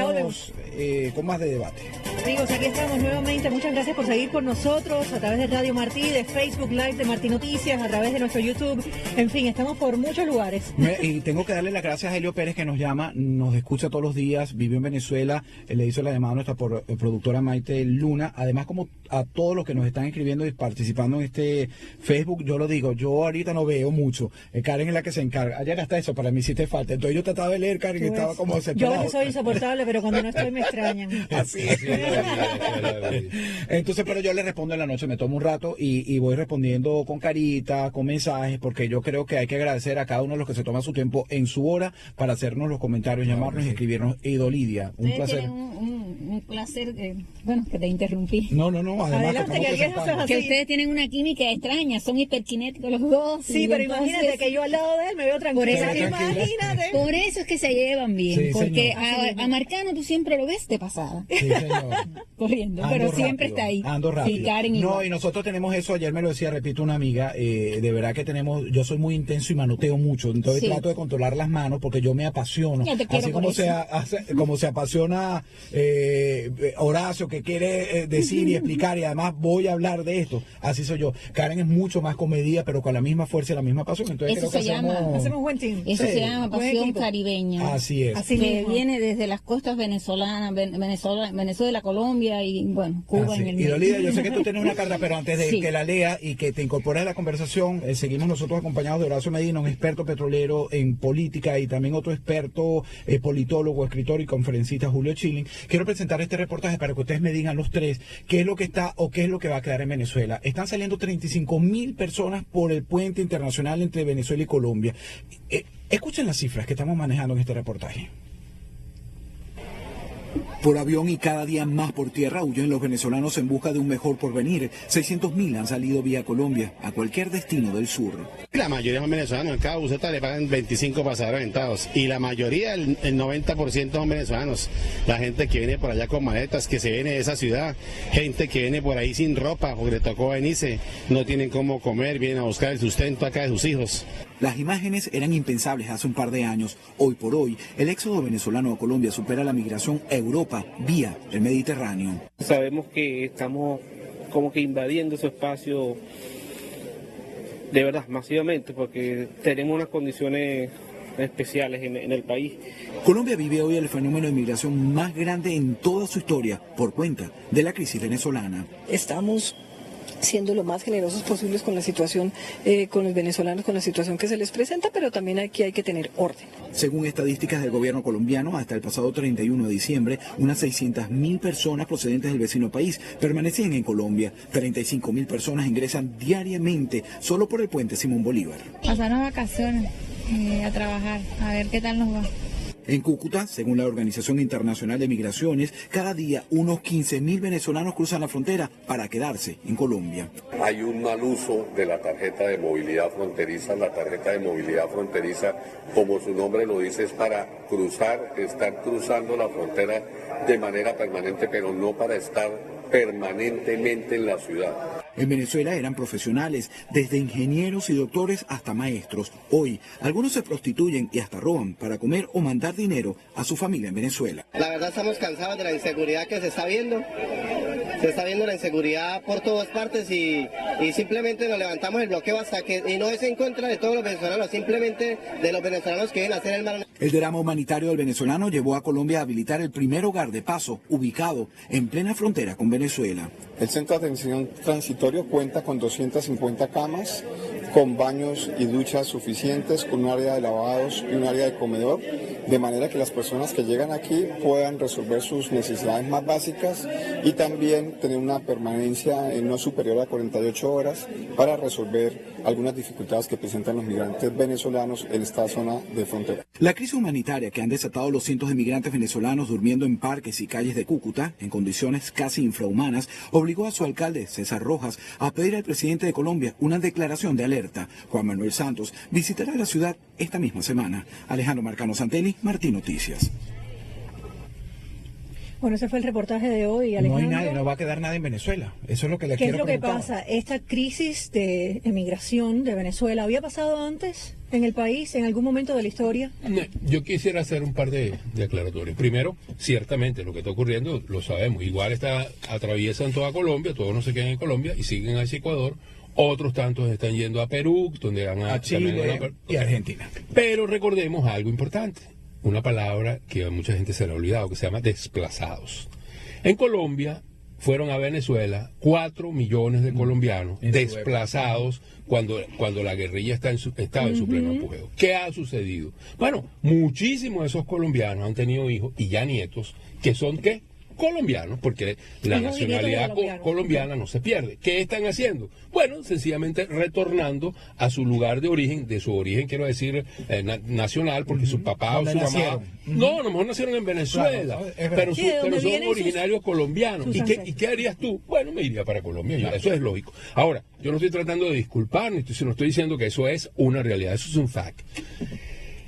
[SPEAKER 4] con más de debate.
[SPEAKER 3] Amigos, aquí estamos nuevamente. Muchas gracias por seguir con nosotros a través de Radio Martí, de Facebook Live de Martí Noticias, a través de nuestro YouTube. En fin, estamos por muchos lugares.
[SPEAKER 4] Y tengo que darle las gracias a Helio Pérez, que nos llama, nos escucha todos los días, vivió en Venezuela, le hizo la llamada a nuestra productora Maite Luna. Además, como a todos los que nos están escribiendo y participando en este Facebook, yo lo digo, yo ahorita no veo mucho. Karen es la que se encarga. Ayer hasta eso para mí sí te falta. Entonces yo trataba de leer, Karen, y estaba como desesperado.
[SPEAKER 3] Yo que soy insoportable, pero cuando no estoy me extrañan.
[SPEAKER 4] Así es. Entonces, pero yo le respondo en la noche, me tomo un rato y voy respondiendo con carita, con mensajes, porque yo creo que hay que agradecer a cada uno de los que se toma su tiempo en su hora para hacernos los comentarios, llamarnos y escribirnos. Idolidia, un placer.
[SPEAKER 8] Un placer, bueno, que te interrumpí.
[SPEAKER 4] No, además
[SPEAKER 3] adelante,
[SPEAKER 8] que ustedes tienen una química extraña, son hiperkinéticos los dos.
[SPEAKER 3] Sí, pero
[SPEAKER 8] entonces,
[SPEAKER 3] imagínate que yo al lado de él me veo tranquila. Imagínate.
[SPEAKER 8] Por eso es que se llevan bien,
[SPEAKER 4] Sí,
[SPEAKER 8] porque a Marcano tú siempre lo ves de pasada.
[SPEAKER 4] Sí, señor.
[SPEAKER 8] Corriendo,
[SPEAKER 4] Ando
[SPEAKER 8] pero
[SPEAKER 4] rápido,
[SPEAKER 8] siempre está ahí.
[SPEAKER 4] Ando rápido.
[SPEAKER 8] Sí, Karen
[SPEAKER 4] no,
[SPEAKER 8] igual.
[SPEAKER 4] y nosotros tenemos eso, ayer me lo decía, repito, una amiga, de verdad que yo soy muy intenso y manoteo mucho, entonces
[SPEAKER 8] Sí.
[SPEAKER 4] trato de controlar las manos porque yo me apasiono.
[SPEAKER 8] Yo te quiero
[SPEAKER 4] Así
[SPEAKER 8] por
[SPEAKER 4] como
[SPEAKER 8] eso.
[SPEAKER 4] como se apasiona Horacio, que quiere decir y explicar, y además voy a hablar de esto. Así soy yo. Karen es mucho más comedida, pero con la misma fuerza y la misma pasión. Entonces
[SPEAKER 8] Eso
[SPEAKER 4] creo que
[SPEAKER 8] se llama-
[SPEAKER 3] Hacemos un buen team.
[SPEAKER 8] Eso
[SPEAKER 4] Sí.
[SPEAKER 8] se llama
[SPEAKER 3] Buen
[SPEAKER 8] pasión
[SPEAKER 3] equipo.
[SPEAKER 8] caribeña.
[SPEAKER 4] Así es.
[SPEAKER 3] Así
[SPEAKER 8] que
[SPEAKER 3] mismo.
[SPEAKER 8] viene desde las costas venezolanas, Venezuela, Colombia y bueno, Cuba
[SPEAKER 4] Así.
[SPEAKER 8] en el
[SPEAKER 4] Y
[SPEAKER 8] medio.
[SPEAKER 4] Dolida, yo sé que tú tienes una carta, pero antes de
[SPEAKER 8] Sí.
[SPEAKER 4] que la lea y que te incorpores a la conversación, seguimos nosotros acompañados de Horacio Medina, un experto petrolero en política, y también otro experto politólogo, escritor y conferencista, Julio Chilling. Quiero presentar este reportaje para que ustedes me digan los tres qué es lo que está o qué es lo que va a quedar en Venezuela. Están saliendo 35.000 personas por el puente internacional entre Venezuela y Colombia. Escuchen las cifras que estamos manejando en este reportaje. Por avión y cada día más por tierra huyen los venezolanos en busca de un mejor porvenir. 600.000 han salido vía Colombia a cualquier destino del sur.
[SPEAKER 9] La mayoría son venezolanos, en cada buseta le pagan 25 pasajeros aventados y la mayoría, el 90% son venezolanos. La gente que viene por allá con maletas, que se viene de esa ciudad, gente que viene por ahí sin ropa porque le tocó venirse, no tienen cómo comer, vienen a buscar el sustento acá de sus hijos.
[SPEAKER 4] Las imágenes eran impensables hace un par de años. Hoy por hoy, el éxodo venezolano a Colombia supera la migración a Europa vía el Mediterráneo.
[SPEAKER 10] Sabemos que estamos como que invadiendo su espacio de verdad, masivamente, porque tenemos unas condiciones especiales en el país.
[SPEAKER 4] Colombia vive hoy el fenómeno de migración más grande en toda su historia por cuenta de la crisis venezolana.
[SPEAKER 11] Estamos siendo lo más generosos posibles con la situación, con los venezolanos, con la situación que se les presenta, pero también aquí hay que tener orden.
[SPEAKER 4] Según estadísticas del gobierno colombiano, hasta el pasado 31 de diciembre, unas 600.000 personas procedentes del vecino país permanecían en Colombia. 35.000 personas ingresan diariamente solo por el puente Simón Bolívar.
[SPEAKER 12] Pasaron vacaciones, a trabajar, a ver qué tal nos va.
[SPEAKER 4] En Cúcuta, según la Organización Internacional de Migraciones, cada día unos 15.000 venezolanos cruzan la frontera para quedarse en Colombia.
[SPEAKER 13] Hay un mal uso de la tarjeta de movilidad fronteriza. La tarjeta de movilidad fronteriza, como su nombre lo dice, es para cruzar, estar cruzando la frontera de manera permanente, pero no para estar permanentemente en la ciudad.
[SPEAKER 4] En Venezuela eran profesionales, desde ingenieros y doctores hasta maestros. Hoy, algunos se prostituyen y hasta roban para comer o mandar dinero a su familia en Venezuela.
[SPEAKER 14] La verdad estamos cansados de la inseguridad que se está viendo. Se está viendo la inseguridad por todas partes y simplemente nos levantamos el bloqueo hasta que, y no es en contra de todos los venezolanos, simplemente de los venezolanos que vienen a hacer el mal.
[SPEAKER 4] El drama humanitario del venezolano llevó a Colombia a habilitar el primer hogar de paso, ubicado en plena frontera con Venezuela.
[SPEAKER 15] El centro de atención transitorio cuenta con 250 camas, con baños y duchas suficientes, con un área de lavados y un área de comedor, de manera que las personas que llegan aquí puedan resolver sus necesidades más básicas y también tener una permanencia no superior a 48 horas para resolver algunas dificultades que presentan los migrantes venezolanos en esta zona de frontera.
[SPEAKER 4] La crisis crisis humanitaria que han desatado los cientos de migrantes venezolanos durmiendo en parques y calles de Cúcuta, en condiciones casi infrahumanas, obligó a su alcalde, César Rojas, a pedir al presidente de Colombia una declaración de alerta. Juan Manuel Santos visitará la ciudad esta misma semana. Alejandro Marcano Santelli, Martín Noticias.
[SPEAKER 3] Bueno, ese fue el reportaje de hoy, Alejandro.
[SPEAKER 4] No hay nadie, no va a quedar nada en Venezuela. Eso es lo que le quiero preguntar.
[SPEAKER 3] ¿Qué es lo que pasa? Esta crisis de emigración de Venezuela, ¿había pasado antes en el país, en algún momento de la historia?
[SPEAKER 6] No, yo quisiera hacer un par de aclaratorios. Primero, ciertamente lo que está ocurriendo lo sabemos. Igual atraviesan toda Colombia, todos no se quedan en Colombia y siguen hacia Ecuador. Otros tantos están yendo a Perú, donde van a
[SPEAKER 4] Chile y Argentina.
[SPEAKER 6] Pero recordemos algo importante. Una palabra que a mucha gente se le ha olvidado, que se llama desplazados. En Colombia fueron a Venezuela 4 millones de colombianos desplazados cuando la guerrilla estaba en su pleno apogeo. ¿Qué ha sucedido? Bueno, muchísimos de esos colombianos han tenido hijos y ya nietos que son, ¿qué? Colombianos, porque la nacionalidad colombiana no se pierde. ¿Qué están haciendo? Bueno, sencillamente retornando a su lugar de origen, quiero decir nacional, porque su papá o su mamá... No, a lo mejor nacieron en Venezuela, pero son originarios colombianos. ¿Y qué harías tú? Bueno, me iría para Colombia, eso es lógico. Ahora, yo no estoy tratando de disculpar, sino estoy diciendo que eso es una realidad, eso es un fact.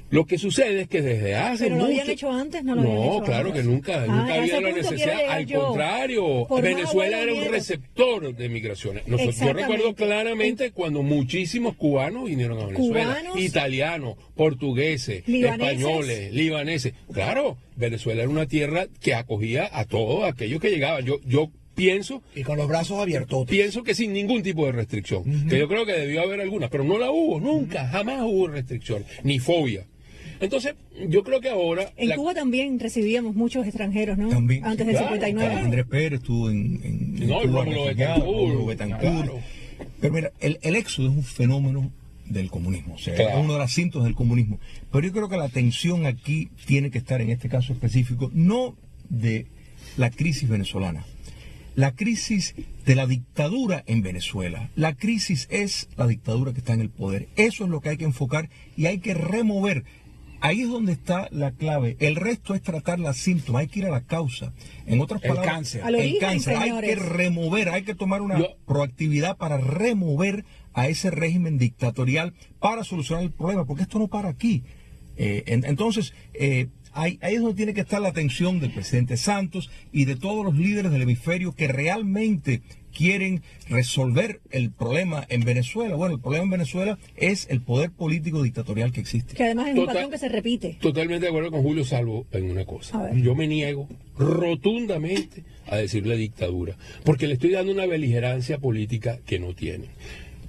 [SPEAKER 6] Lo que sucede es que desde hace
[SPEAKER 3] ¿Pero
[SPEAKER 6] mucho...
[SPEAKER 3] lo habían hecho antes? No,
[SPEAKER 6] claro que nunca había la necesidad. Al contrario, Venezuela era un receptor de migraciones. Yo recuerdo claramente cuando muchísimos cubanos vinieron a Venezuela. Italianos, portugueses, españoles, libaneses. Claro, Venezuela era una tierra que acogía a todos aquellos que llegaban. Yo pienso...
[SPEAKER 4] Y con los brazos abiertos.
[SPEAKER 6] Pienso que sin ningún tipo de restricción. Que yo creo que debió haber alguna, pero no la hubo, nunca, jamás hubo restricción, ni fobia. Entonces, yo creo que ahora...
[SPEAKER 3] En Cuba también recibíamos muchos extranjeros, ¿no?
[SPEAKER 7] También,
[SPEAKER 3] antes del 59.
[SPEAKER 7] Andrés Pérez estuvo en Cuba, Betancourt.
[SPEAKER 6] Claro.
[SPEAKER 7] Pero mira, el éxodo es un fenómeno del comunismo, o sea, es uno de los síntomas del comunismo. Pero yo creo que la atención aquí tiene que estar, en este caso específico, no de la crisis venezolana, la crisis de la dictadura en Venezuela. La crisis es la dictadura que está en el poder. Eso es lo que hay que enfocar y hay que remover. Ahí es donde está la clave. El resto es tratar los síntomas, hay que ir a la causa. En otras palabras, el cáncer. Hay que remover, hay que tomar una proactividad para remover a ese régimen dictatorial para solucionar el problema, porque esto no para aquí. Entonces, ahí es donde tiene que estar la atención del presidente Santos y de todos los líderes del hemisferio que realmente quieren resolver el problema en Venezuela. Bueno, el problema en Venezuela es el poder político dictatorial que existe.
[SPEAKER 3] Que además es un patrón que se repite.
[SPEAKER 6] Totalmente de acuerdo con Julio, salvo en una cosa. Yo me niego rotundamente a decirle dictadura, porque le estoy dando una beligerancia política que no tienen.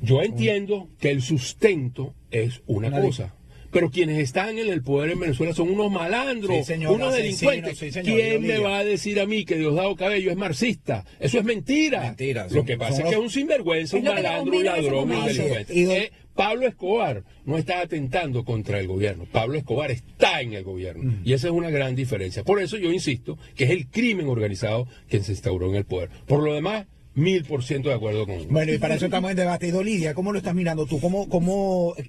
[SPEAKER 6] Yo entiendo que el sustento es una cosa. Pero quienes están en el poder en Venezuela son unos malandros, unos delincuentes. ¿Quién me va a decir a mí que Diosdado Cabello es marxista? Eso es mentira. Lo que pasa es que es un sinvergüenza, un malandro, un ladrón, un delincuente. Pablo Escobar no está atentando contra el gobierno. Pablo Escobar está en el gobierno. Y esa es una gran diferencia. Por eso yo insisto que es el crimen organizado quien se instauró en el poder. Por lo demás, 1000% de acuerdo con...
[SPEAKER 4] Bueno, y para eso estamos en debate. Y Lidia, ¿cómo lo estás mirando tú?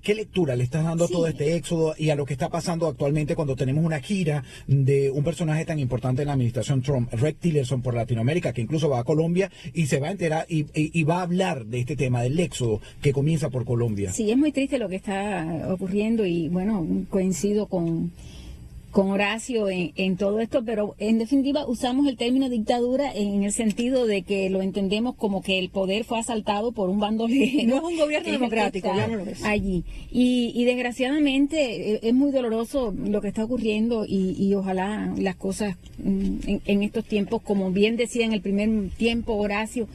[SPEAKER 4] ¿Qué lectura le estás dando a todo este éxodo y a lo que está pasando actualmente cuando tenemos una gira de un personaje tan importante en la administración Trump, Rex Tillerson, por Latinoamérica, que incluso va a Colombia y se va a enterar y va a hablar de este tema, del éxodo que comienza por Colombia?
[SPEAKER 8] Sí, es muy triste lo que está ocurriendo y bueno, coincido con Horacio en todo esto, pero en definitiva usamos el término dictadura en el sentido de que lo entendemos como que el poder fue asaltado por un bandolero.
[SPEAKER 3] No es un gobierno democrático, ya no lo es.
[SPEAKER 8] Allí. Y desgraciadamente es muy doloroso lo que está ocurriendo y ojalá las cosas en estos tiempos, como bien decía en el primer tiempo Horacio,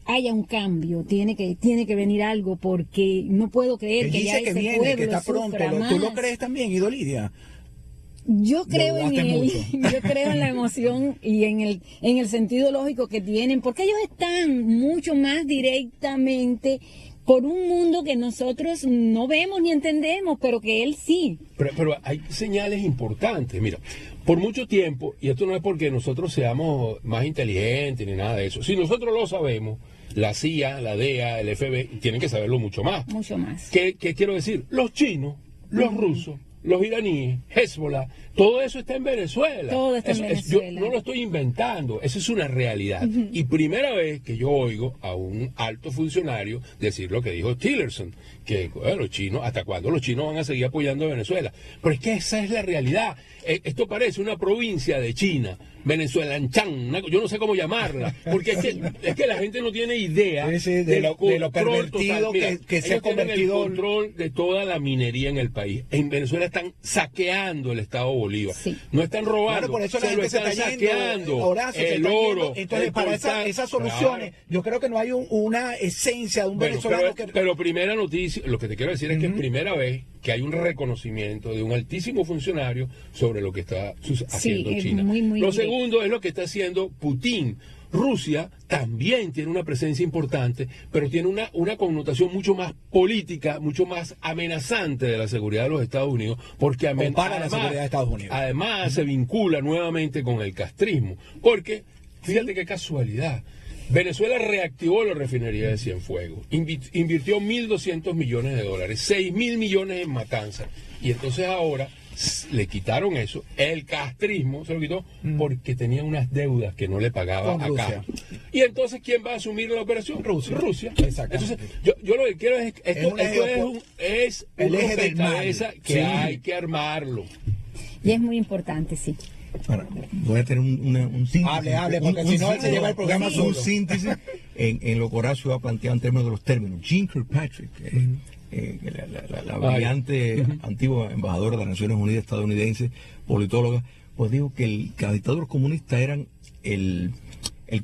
[SPEAKER 8] haya un cambio, tiene que venir algo, porque no puedo creer que ya ese pueblo
[SPEAKER 4] que está pronto. ¿Tú lo crees también, Ido Lidia?
[SPEAKER 8] Yo creo yo creo en la emoción y en el sentido lógico que tienen, porque ellos están mucho más directamente por un mundo que nosotros no vemos ni entendemos, pero que él sí.
[SPEAKER 6] Pero hay señales importantes. Mira, por mucho tiempo, y esto no es porque nosotros seamos más inteligentes ni nada de eso, si nosotros lo sabemos, la CIA, la DEA, el FBI tienen que saberlo mucho más.
[SPEAKER 8] Mucho más.
[SPEAKER 6] ¿Qué quiero decir? Los chinos, los rusos, los iraníes, Hezbollah, todo eso está en Venezuela.
[SPEAKER 8] Todo está en Venezuela.
[SPEAKER 6] Yo no lo estoy inventando, esa es una realidad. Y primera vez que yo oigo a un alto funcionario decir lo que dijo Tillerson, que los chinos, ¿hasta cuándo los chinos van a seguir apoyando a Venezuela? Pero es que esa es la realidad. Esto parece una provincia de China, Venezuelanchán, yo no sé cómo llamarla, porque es que la gente no tiene idea
[SPEAKER 4] de lo pervertido que se ha convertido
[SPEAKER 6] el control de toda la minería en el país. En Venezuela están saqueando el Estado Bolívar, no están robando,
[SPEAKER 4] claro, por eso
[SPEAKER 6] se lo están saqueando,
[SPEAKER 4] Horacio,
[SPEAKER 6] el oro.
[SPEAKER 4] Entonces, para esas soluciones, yo creo que no hay una esencia de un venezolano
[SPEAKER 6] pero primera noticia, lo que te quiero decir es que es primera vez que hay un reconocimiento de un altísimo funcionario sobre lo que está haciendo China. Lo segundo es lo que está haciendo Putin. Rusia también tiene una presencia importante, pero tiene una connotación mucho más política, mucho más amenazante de la seguridad de los Estados Unidos, porque además se vincula nuevamente con el castrismo. Porque, fíjate qué casualidad, Venezuela reactivó la refinería de Cienfuegos, invirtió $1.200 millones, $6.000 millones en Matanzas, y entonces ahora le quitaron eso, el castrismo se lo quitó porque tenía unas deudas que no le pagaba acá. Y entonces, ¿quién va a asumir la operación? Rusia. Entonces, yo lo que quiero es esto es el eje del cabeza que hay que armarlo.
[SPEAKER 8] Y es muy importante, sí.
[SPEAKER 7] Ahora, voy a tener un síntesis.
[SPEAKER 4] Hable, porque si no, él se lleva el programa solo.
[SPEAKER 7] Un síntesis en lo que Horacio ha planteado en términos de los términos. Jean Kirkpatrick, la brillante antigua embajadora de las Naciones Unidas estadounidense, politóloga, pues dijo que las dictaduras comunistas eran el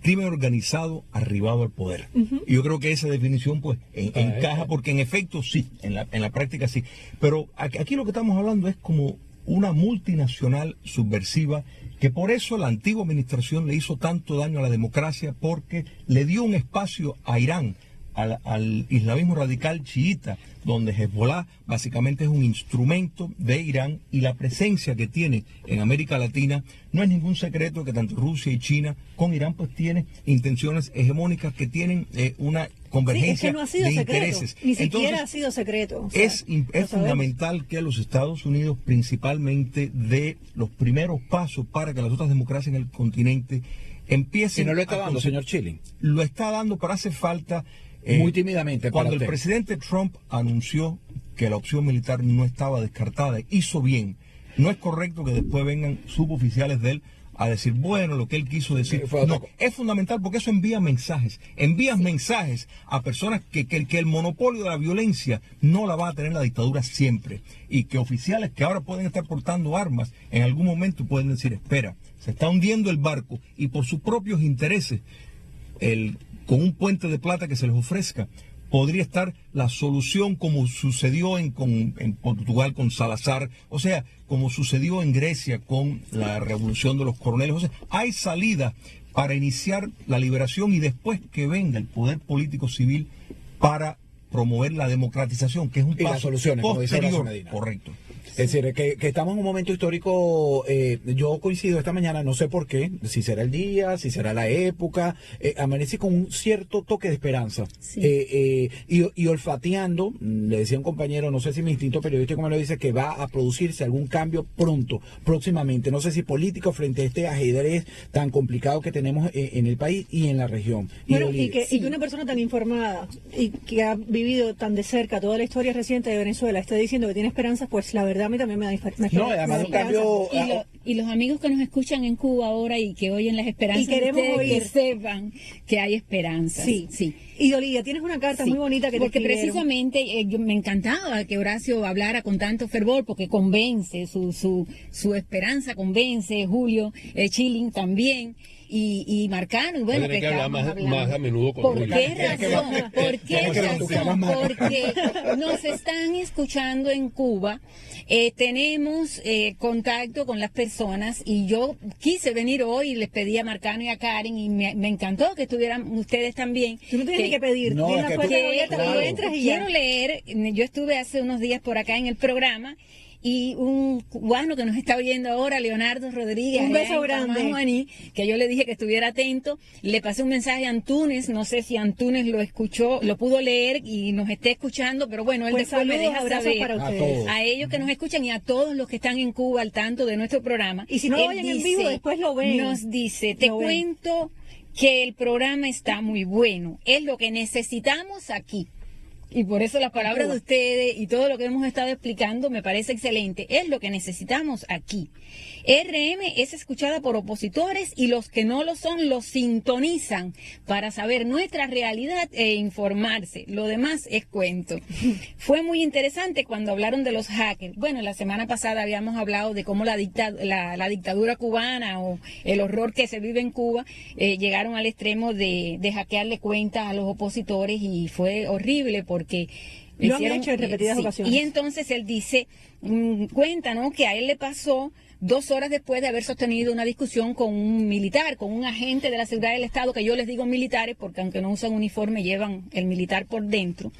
[SPEAKER 7] crimen organizado arribado al poder. Y yo creo que esa definición pues encaja, porque en efecto sí, en la práctica sí. Pero aquí lo que estamos hablando es como una multinacional subversiva, que por eso la antigua administración le hizo tanto daño a la democracia, porque le dio un espacio a Irán, al islamismo radical chiita, donde Hezbollah básicamente es un instrumento de Irán, y la presencia que tiene en América Latina. No es ningún secreto que tanto Rusia y China con Irán pues tiene intenciones hegemónicas que tienen una convergencia de intereses.
[SPEAKER 3] Ni siquiera ha sido secreto.
[SPEAKER 7] Es fundamental que los Estados Unidos principalmente dé los primeros pasos para que las otras democracias en el continente empiecen.
[SPEAKER 4] Y no lo está dando, señor Chilling.
[SPEAKER 7] Lo está dando, pero hace falta.
[SPEAKER 4] Muy tímidamente.
[SPEAKER 7] Cuando el presidente Trump anunció que la opción militar no estaba descartada, hizo bien. No es correcto que después vengan suboficiales de él a decir, bueno, lo que él quiso decir. No, es fundamental porque eso envía mensajes. Envías mensajes a personas que el monopolio de la violencia no la va a tener la dictadura siempre. Y que oficiales que ahora pueden estar portando armas, en algún momento pueden decir, espera, se está hundiendo el barco, y por sus propios intereses, con un puente de plata que se les ofrezca, podría estar la solución, como sucedió en Portugal con Salazar, o sea, como sucedió en Grecia con la revolución de los coroneles. O sea, hay salida para iniciar la liberación y después que venga el poder político civil para promover la democratización, que es un paso posterior. Correcto.
[SPEAKER 4] Es decir, que estamos en un momento histórico. Yo coincido esta mañana, no sé por qué, si será el día, si será la época, amanecí con un cierto toque de esperanza. Sí. Y olfateando, le decía un compañero, no sé si mi instinto periodístico me lo dice, que va a producirse algún cambio próximamente. No sé si político, frente a este ajedrez tan complicado que tenemos en el país y en la región.
[SPEAKER 3] Bueno, y que una persona tan informada y que ha vivido tan de cerca toda la historia reciente de Venezuela esté diciendo que tiene esperanzas, pues la verdad a mí también me da esperanza.
[SPEAKER 4] No, además un cambio.
[SPEAKER 8] Y los amigos que nos escuchan en Cuba ahora y que oyen las esperanzas,
[SPEAKER 3] y queremos oír,
[SPEAKER 8] que sepan que hay esperanza.
[SPEAKER 3] Sí. Y Olivia, tienes una carta muy bonita que
[SPEAKER 8] porque precisamente me encantaba que Horacio hablara con tanto fervor, porque convence, su esperanza convence, Julio Chilling también. Y Marcano, y bueno,
[SPEAKER 6] que hablar más a menudo con
[SPEAKER 8] ¿Por qué razón? Porque nos están escuchando en Cuba, tenemos contacto con las personas, y yo quise venir hoy y les pedí a Marcano y a Karen, y me encantó que estuvieran ustedes también.
[SPEAKER 3] Tú no tienes ni que pedir,
[SPEAKER 8] quiero leer, yo estuve hace unos días por acá en el programa, y un cubano que nos está oyendo ahora, Leonardo Rodríguez.
[SPEAKER 3] Un beso grande.
[SPEAKER 8] Juaní, que yo le dije que estuviera atento. Le pasé un mensaje a Antunes, no sé si Antunes lo escuchó, lo pudo leer y nos esté escuchando, pero bueno, él
[SPEAKER 3] Pues
[SPEAKER 8] después me deja
[SPEAKER 3] abrazos
[SPEAKER 8] saber
[SPEAKER 3] para ustedes.
[SPEAKER 8] a ellos que nos escuchan y a todos los que están en Cuba al tanto de nuestro programa.
[SPEAKER 3] Y si no lo
[SPEAKER 8] Él
[SPEAKER 3] oyen en vivo, después lo ven.
[SPEAKER 8] Nos dice, te
[SPEAKER 3] Lo ven.
[SPEAKER 8] cuento que el programa está muy bueno, es lo que necesitamos aquí. Y por eso las palabras de ustedes y todo lo que hemos estado explicando me parece excelente. Es lo que necesitamos aquí. RM es escuchada por opositores y los que no lo son los sintonizan para saber nuestra realidad e informarse. Lo demás es cuento. Fue muy interesante cuando hablaron de los hackers. Bueno, la semana pasada habíamos hablado de cómo la dictadura cubana o el horror que se vive en Cuba llegaron al extremo de hackearle cuentas a los opositores y fue horrible porque
[SPEAKER 3] lo han hecho en repetidas ocasiones.
[SPEAKER 8] Y entonces él dice, cuenta, ¿no?, que a él le pasó 2 horas después de haber sostenido una discusión con un militar, con un agente de la seguridad del Estado, que yo les digo militares porque aunque no usan uniforme llevan el militar por dentro.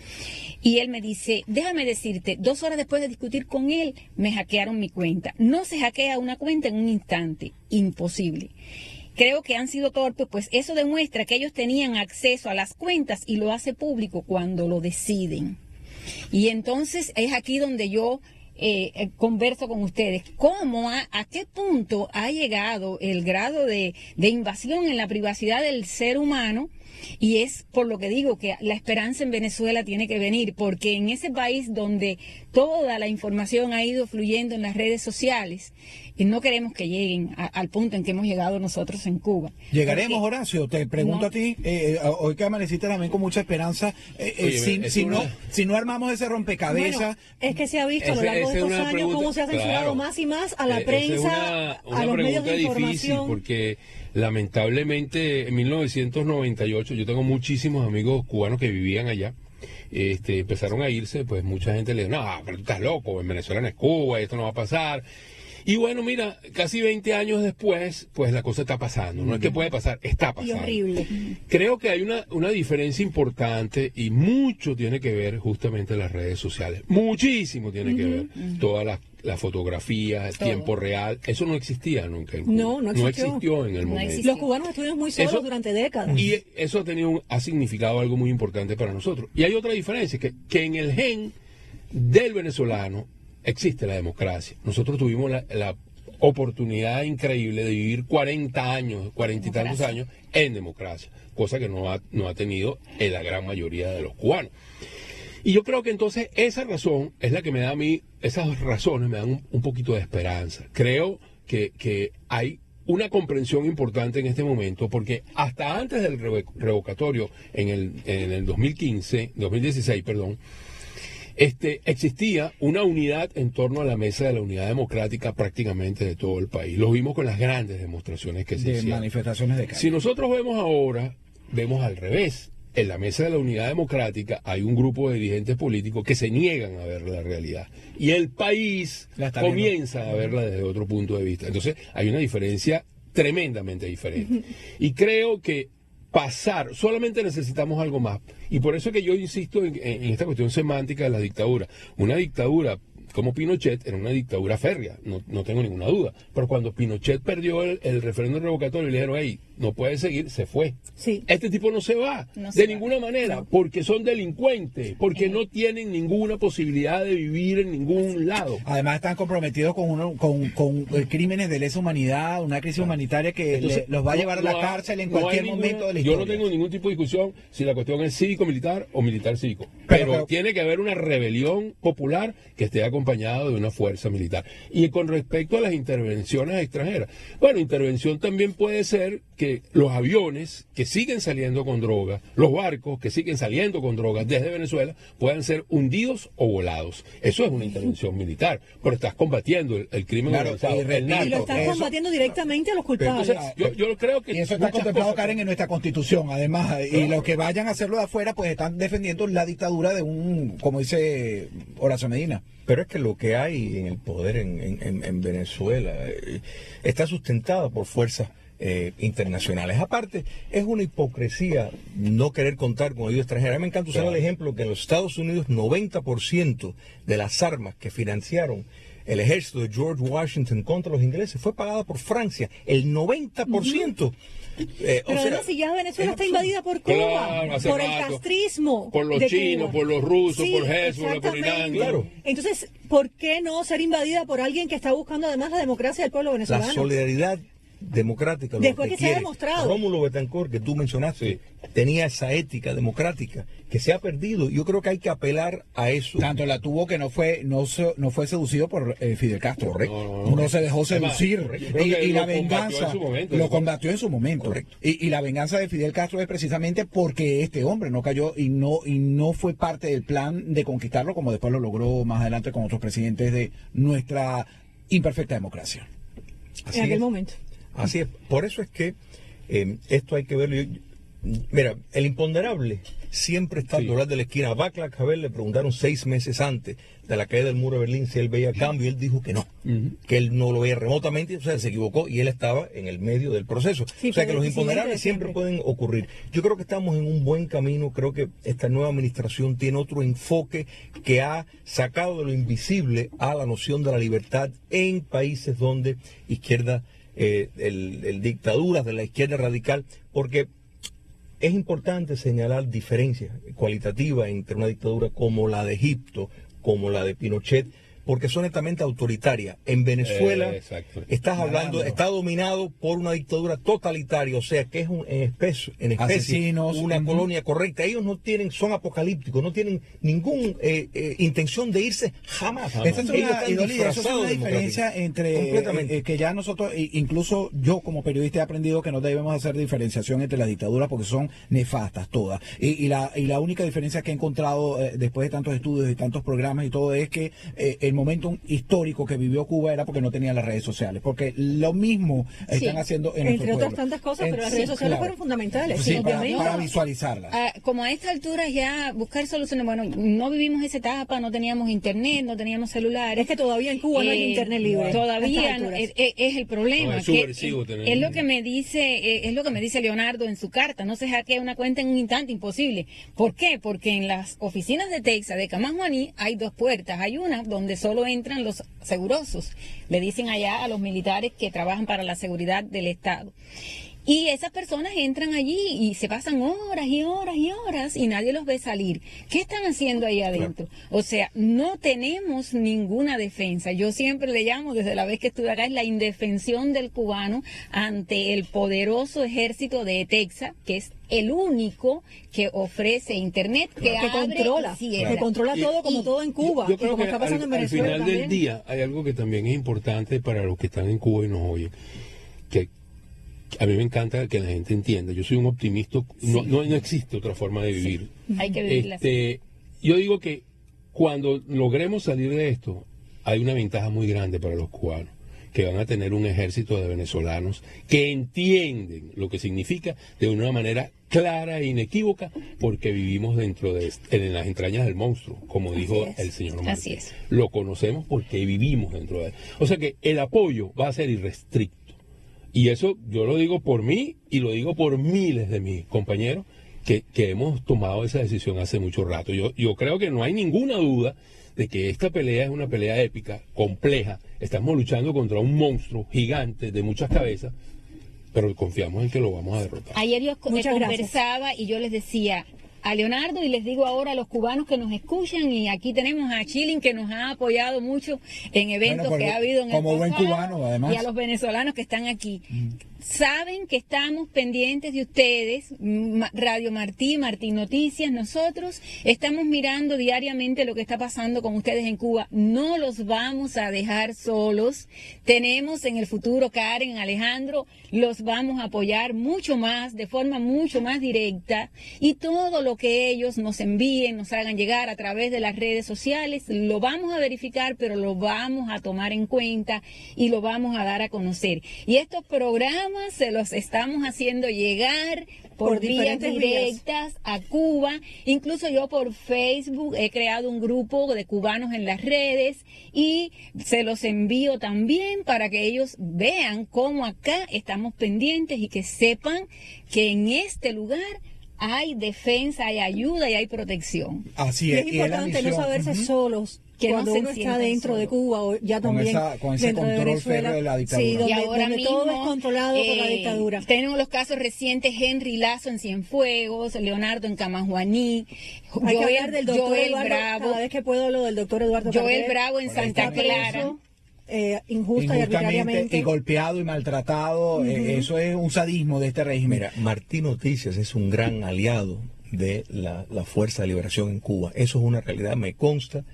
[SPEAKER 8] Y él me dice, déjame decirte, 2 horas después de discutir con él, me hackearon mi cuenta. No se hackea una cuenta en un instante, imposible. Creo que han sido torpes, pues eso demuestra que ellos tenían acceso a las cuentas y lo hace público cuando lo deciden. Y entonces es aquí donde yo converso con ustedes. ¿Cómo, a qué punto ha llegado el grado de invasión en la privacidad del ser humano? Y es por lo que digo que la esperanza en Venezuela tiene que venir, porque en ese país donde toda la información ha ido fluyendo en las redes sociales, no queremos que lleguen al punto en que hemos llegado nosotros en Cuba.
[SPEAKER 4] Llegaremos,
[SPEAKER 8] Porque,
[SPEAKER 4] Horacio, te pregunto a ti, hoy que amaneciste también con mucha esperanza,
[SPEAKER 6] Oye,
[SPEAKER 4] si no armamos ese rompecabezas...
[SPEAKER 3] Bueno, es que se ha visto a lo largo de estos años cómo se ha censurado más y más a la prensa, a los medios de información.
[SPEAKER 6] Difícil porque lamentablemente en 1998 yo tengo muchísimos amigos cubanos que vivían allá. Empezaron a irse, pues mucha gente le dijo, no, pero tú estás loco, en Venezuela no es Cuba, esto no va a pasar. Y bueno, mira, casi 20 años después, pues la cosa está pasando. No es que puede pasar, está pasando.
[SPEAKER 3] Y horrible.
[SPEAKER 6] Creo que hay una diferencia importante y mucho tiene que ver justamente las redes sociales. Muchísimo tiene que ver. Todas las fotografías, el tiempo real. Eso no existía nunca en Cuba.
[SPEAKER 3] No
[SPEAKER 6] existió en el momento.
[SPEAKER 3] Los cubanos estuvimos muy solos durante décadas.
[SPEAKER 6] Y eso ha significado algo muy importante para nosotros. Y hay otra diferencia, que en el gen del venezolano existe la democracia. Nosotros tuvimos la oportunidad increíble de vivir 40 y tantos años en democracia, cosa que no ha tenido la gran mayoría de los cubanos. Y yo creo que entonces esa razón es la que me da a mí, esas razones me dan un poquito de esperanza. Creo que hay una comprensión importante en este momento, porque hasta antes del revocatorio en el 2016, existía una unidad en torno a la mesa de la unidad democrática prácticamente de todo el país. Lo vimos con las grandes demostraciones que se hicieron.
[SPEAKER 4] Manifestaciones de calle.
[SPEAKER 6] Si nosotros vemos ahora, vemos al revés. En la mesa de la unidad democrática hay un grupo de dirigentes políticos que se niegan a ver la realidad. Y el país comienza a verla desde otro punto de vista. Entonces hay una diferencia tremendamente diferente. Y creo que solamente necesitamos algo más. Y por eso es que yo insisto en esta cuestión semántica de la dictadura. Una dictadura como Pinochet era una dictadura férrea, no tengo ninguna duda. Pero cuando Pinochet perdió el referéndum revocatorio y le dijeron, hey, no puede seguir, se fue.
[SPEAKER 3] Sí.
[SPEAKER 6] Este tipo no se va, de ninguna manera, porque son delincuentes, porque no tienen ninguna posibilidad de vivir en ningún lado.
[SPEAKER 4] Además están comprometidos con crímenes de lesa humanidad, una crisis humanitaria que los va a llevar a la cárcel en cualquier momento de la historia.
[SPEAKER 6] Yo no tengo ningún tipo de discusión si la cuestión es cívico-militar o militar-cívico, pero tiene que haber una rebelión popular que esté acompañada de una fuerza militar. Y con respecto a las intervenciones extranjeras, bueno, intervención también puede ser que los aviones que siguen saliendo con droga, los barcos que siguen saliendo con drogas desde Venezuela puedan ser hundidos o volados. Eso es una intervención militar, pero estás combatiendo el crimen organizado, el narco.
[SPEAKER 3] Y lo estás combatiendo directamente a los culpables.
[SPEAKER 6] Entonces, yo creo que...
[SPEAKER 4] Y eso está contemplado, Karen, en nuestra Constitución, además. Y los que vayan a hacerlo de afuera, pues están defendiendo la dictadura de como dice Horacio Medina.
[SPEAKER 7] Pero es que lo que hay en el poder en Venezuela está sustentado por fuerzas internacionales. Aparte, es una hipocresía no querer contar con ayuda extranjera. A mí me encanta usar el ejemplo que en los Estados Unidos 90% de las armas que financiaron el ejército de George Washington contra los ingleses fue pagada por Francia, el 90%.
[SPEAKER 3] Pero además, si ya Venezuela está invadida por Cuba,
[SPEAKER 6] Claro, hace
[SPEAKER 3] por el
[SPEAKER 6] rato.
[SPEAKER 3] castrismo,
[SPEAKER 6] Por los
[SPEAKER 3] de
[SPEAKER 6] chinos,
[SPEAKER 3] Cuba.
[SPEAKER 6] por los rusos,
[SPEAKER 3] Sí,
[SPEAKER 6] por Hezbollah, por
[SPEAKER 3] exactamente.
[SPEAKER 6] Irán.
[SPEAKER 7] Claro.
[SPEAKER 3] Entonces, ¿por qué no ser invadida por alguien que está buscando además la democracia del pueblo
[SPEAKER 7] La
[SPEAKER 3] venezolano?
[SPEAKER 7] solidaridad democrática, lo
[SPEAKER 3] Después que se ha
[SPEAKER 7] quiere.
[SPEAKER 3] demostrado.
[SPEAKER 7] Rómulo Betancourt, que tú mencionaste, tenía esa ética democrática que se ha perdido. Yo creo que hay que apelar a eso.
[SPEAKER 4] Tanto la tuvo que no fue seducido por Fidel Castro.
[SPEAKER 7] Correcto.
[SPEAKER 4] No se dejó seducir.
[SPEAKER 7] Correcto. Creo que
[SPEAKER 4] Y
[SPEAKER 6] lo
[SPEAKER 4] la venganza
[SPEAKER 6] combatió en su momento,
[SPEAKER 4] lo
[SPEAKER 6] ¿no?
[SPEAKER 4] combatió en su momento.
[SPEAKER 7] Correcto.
[SPEAKER 4] Y la venganza de Fidel Castro es precisamente porque este hombre no cayó y no fue parte del plan de conquistarlo, como después lo logró más adelante con otros presidentes de nuestra imperfecta democracia.
[SPEAKER 7] Así
[SPEAKER 3] En aquel
[SPEAKER 7] es.
[SPEAKER 3] momento.
[SPEAKER 7] Así es. Por eso es que esto hay que verlo. Mira, el imponderable siempre está al doblar de la esquina. A Václav Havel le preguntaron 6 meses antes de la caída del muro de Berlín si él veía cambio, y él dijo que no, que él no lo veía remotamente, o sea, se equivocó y él estaba en el medio del proceso.
[SPEAKER 3] Sí,
[SPEAKER 7] o sea,
[SPEAKER 3] fue
[SPEAKER 7] que los
[SPEAKER 3] el
[SPEAKER 7] imponderables
[SPEAKER 3] presidente
[SPEAKER 7] siempre
[SPEAKER 3] siempre.
[SPEAKER 7] pueden ocurrir. Yo creo que estamos en un buen camino, creo que esta nueva administración tiene otro enfoque que ha sacado de lo invisible a la noción de la libertad en países donde izquierda, el dictaduras de la izquierda radical, porque es importante señalar diferencias cualitativas entre una dictadura como la de Egipto, como la de Pinochet, porque son netamente autoritarias. En Venezuela
[SPEAKER 6] Exacto.
[SPEAKER 7] estás hablando, está dominado por una dictadura totalitaria, o sea que es en especie
[SPEAKER 4] Asesinos,
[SPEAKER 7] una colonia correcta. Ellos no tienen, son apocalípticos, no tienen ninguna intención de irse jamás.
[SPEAKER 4] Esa es
[SPEAKER 7] Ellos
[SPEAKER 4] una,
[SPEAKER 7] están
[SPEAKER 4] Idolí, eso es
[SPEAKER 7] disfrazados
[SPEAKER 4] una
[SPEAKER 7] de
[SPEAKER 4] diferencia
[SPEAKER 7] democráticos.
[SPEAKER 4] entre
[SPEAKER 7] Completamente.
[SPEAKER 4] que ya nosotros, incluso yo como periodista he aprendido que no debemos hacer diferenciación entre las dictaduras porque son nefastas todas. Y la única diferencia que he encontrado después de tantos estudios y tantos programas y todo es que el momento histórico que vivió Cuba era porque no tenía las redes sociales, porque lo mismo están haciendo en
[SPEAKER 3] Entre
[SPEAKER 4] nuestro
[SPEAKER 3] otras
[SPEAKER 4] pueblo.
[SPEAKER 3] tantas cosas, pero las
[SPEAKER 4] Sí,
[SPEAKER 3] redes sociales
[SPEAKER 4] claro.
[SPEAKER 3] fueron fundamentales.
[SPEAKER 4] Sí,
[SPEAKER 3] obviamente.
[SPEAKER 4] para visualizarlas.
[SPEAKER 8] Como a esta altura ya buscar soluciones, bueno, no vivimos esa etapa, no teníamos internet, no teníamos celulares.
[SPEAKER 3] Es que todavía en Cuba no hay internet libre. a
[SPEAKER 8] Todavía
[SPEAKER 3] estas
[SPEAKER 8] no,
[SPEAKER 3] alturas.
[SPEAKER 8] es el problema.
[SPEAKER 6] No, es
[SPEAKER 8] que
[SPEAKER 6] subversivo tener-
[SPEAKER 8] es lo que me dice Leonardo en su carta, no se hackea una cuenta en un instante, imposible. ¿Por qué? Porque en las oficinas de Texas, de Camajuaní, hay 2 puertas. Hay una donde solo entran los segurosos. Le dicen allá a los militares que trabajan para la seguridad del Estado. Y esas personas entran allí y se pasan horas y horas y horas y nadie los ve salir. ¿Qué están haciendo ahí adentro? O sea, no tenemos ninguna defensa. Yo siempre le llamo, desde la vez que estuve acá, es la indefensión del cubano ante el poderoso ejército de Texas, que es el único que ofrece internet, que abre
[SPEAKER 3] controla,
[SPEAKER 8] y cierra.
[SPEAKER 3] que controla todo como todo en Cuba
[SPEAKER 6] Yo
[SPEAKER 3] y
[SPEAKER 6] creo
[SPEAKER 3] como
[SPEAKER 6] que
[SPEAKER 3] está pasando en
[SPEAKER 6] al
[SPEAKER 3] Venezuela
[SPEAKER 6] final
[SPEAKER 3] también.
[SPEAKER 6] del día hay algo que también es importante para los que están en Cuba y nos oyen, que a mí me encanta que la gente entienda. Yo soy un optimista, no existe otra forma de vivir.
[SPEAKER 8] Hay que vivirla.
[SPEAKER 6] Yo digo que cuando logremos salir de esto, hay una ventaja muy grande para los cubanos, que van a tener un ejército de venezolanos que entienden lo que significa de una manera clara e inequívoca, porque vivimos en las entrañas del monstruo, como dijo el señor Martí.
[SPEAKER 8] Así es.
[SPEAKER 6] Lo conocemos porque vivimos dentro de él. O sea que el apoyo va a ser irrestricto. Y eso yo lo digo por mí y lo digo por miles de mis compañeros que hemos tomado esa decisión hace mucho rato. Yo creo que no hay ninguna duda de que esta pelea es una pelea épica, compleja. Estamos luchando contra un monstruo gigante de muchas cabezas, pero confiamos en que lo vamos a derrotar.
[SPEAKER 8] Ayer yo
[SPEAKER 3] Muchas
[SPEAKER 8] conversaba y yo les decía a Leonardo y les digo ahora a los cubanos que nos escuchan, y aquí tenemos a Chilin que nos ha apoyado mucho en eventos
[SPEAKER 4] Bueno,
[SPEAKER 8] que ha habido en el
[SPEAKER 4] como buen
[SPEAKER 8] pasado,
[SPEAKER 4] cubano, además.
[SPEAKER 8] y a los venezolanos que están aquí. Saben que estamos pendientes de ustedes, Radio Martí, Martí Noticias, nosotros estamos mirando diariamente lo que está pasando con ustedes en Cuba. No los vamos a dejar solos. Tenemos en el futuro, Karen, Alejandro, los vamos a apoyar mucho más, de forma mucho más directa, y todo lo que ellos nos envíen, nos hagan llegar a través de las redes sociales, lo vamos a verificar, pero lo vamos a tomar en cuenta y lo vamos a dar a conocer. Y estos programas se los estamos haciendo llegar por vías
[SPEAKER 3] diferentes
[SPEAKER 8] directas a Cuba. Incluso yo por Facebook he creado un grupo de cubanos en las redes y se los envío también para que ellos vean cómo acá estamos pendientes y que sepan que en este lugar hay defensa, hay ayuda y hay protección.
[SPEAKER 4] Así
[SPEAKER 3] Y
[SPEAKER 4] es.
[SPEAKER 3] es
[SPEAKER 4] y la
[SPEAKER 3] importante no
[SPEAKER 4] misión.
[SPEAKER 3] saberse solos
[SPEAKER 8] que
[SPEAKER 3] cuando
[SPEAKER 8] no se
[SPEAKER 3] uno está
[SPEAKER 8] sientan
[SPEAKER 3] dentro de
[SPEAKER 8] solos.
[SPEAKER 3] Cuba o ya también
[SPEAKER 4] con ese
[SPEAKER 3] dentro de
[SPEAKER 4] control
[SPEAKER 3] Venezuela,
[SPEAKER 4] férreo de la dictadura.
[SPEAKER 3] sí,
[SPEAKER 8] Y
[SPEAKER 3] donde,
[SPEAKER 8] ahora
[SPEAKER 3] donde
[SPEAKER 8] mismo,
[SPEAKER 3] todo es controlado por la dictadura.
[SPEAKER 8] Tenemos los casos recientes, Henry Lazo en Cienfuegos, Leonardo en Camajuaní,
[SPEAKER 3] Hay que hablar del doctor
[SPEAKER 8] Joel
[SPEAKER 3] Eduardo,
[SPEAKER 8] Bravo,
[SPEAKER 3] cada vez que puedo hablo del doctor Eduardo
[SPEAKER 8] Joel
[SPEAKER 3] Carter,
[SPEAKER 8] Bravo en Santa
[SPEAKER 3] está preso,
[SPEAKER 8] Clara.
[SPEAKER 3] injusta y
[SPEAKER 4] Injustamente,
[SPEAKER 3] arbitrariamente.
[SPEAKER 4] y golpeado y maltratado, eso es un sadismo de este régimen.
[SPEAKER 7] Mira, Martín Noticias es un gran aliado de la Fuerza de Liberación en Cuba. Eso es una realidad, me consta,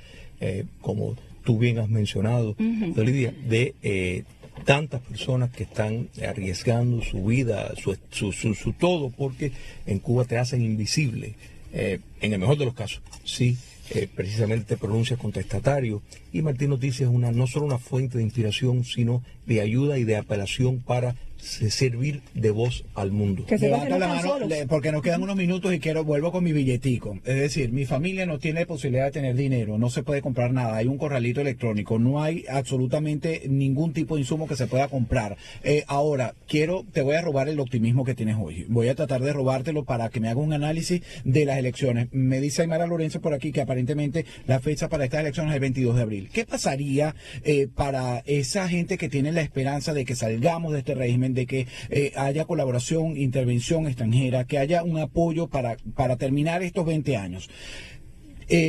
[SPEAKER 7] como tú bien has mencionado, Lidia, de tantas personas que están arriesgando su vida, su todo, porque en Cuba te hacen invisible, en el mejor de los casos, sí. Precisamente te pronuncias contestatario, y Martín Noticias es no solo una fuente de inspiración, sino de ayuda y de apelación para servir de voz al mundo.
[SPEAKER 3] Que sepan que
[SPEAKER 4] Levanto
[SPEAKER 3] no
[SPEAKER 4] la
[SPEAKER 3] están
[SPEAKER 4] mano
[SPEAKER 3] solos.
[SPEAKER 4] porque nos quedan unos minutos y vuelvo con mi billetico. Es decir, mi familia no tiene posibilidad de tener dinero, no se puede comprar nada, hay un corralito electrónico, no hay absolutamente ningún tipo de insumo que se pueda comprar. Ahora, te voy a robar el optimismo que tienes hoy. Voy a tratar de robártelo para que me haga un análisis de las elecciones. Me dice Aymara Lorenzo por aquí que aparentemente la fecha para estas elecciones es el 22 de abril. ¿Qué pasaría para esa gente que tiene la esperanza de que salgamos de este régimen, de que haya colaboración, intervención extranjera, que haya un apoyo para terminar estos 20 años?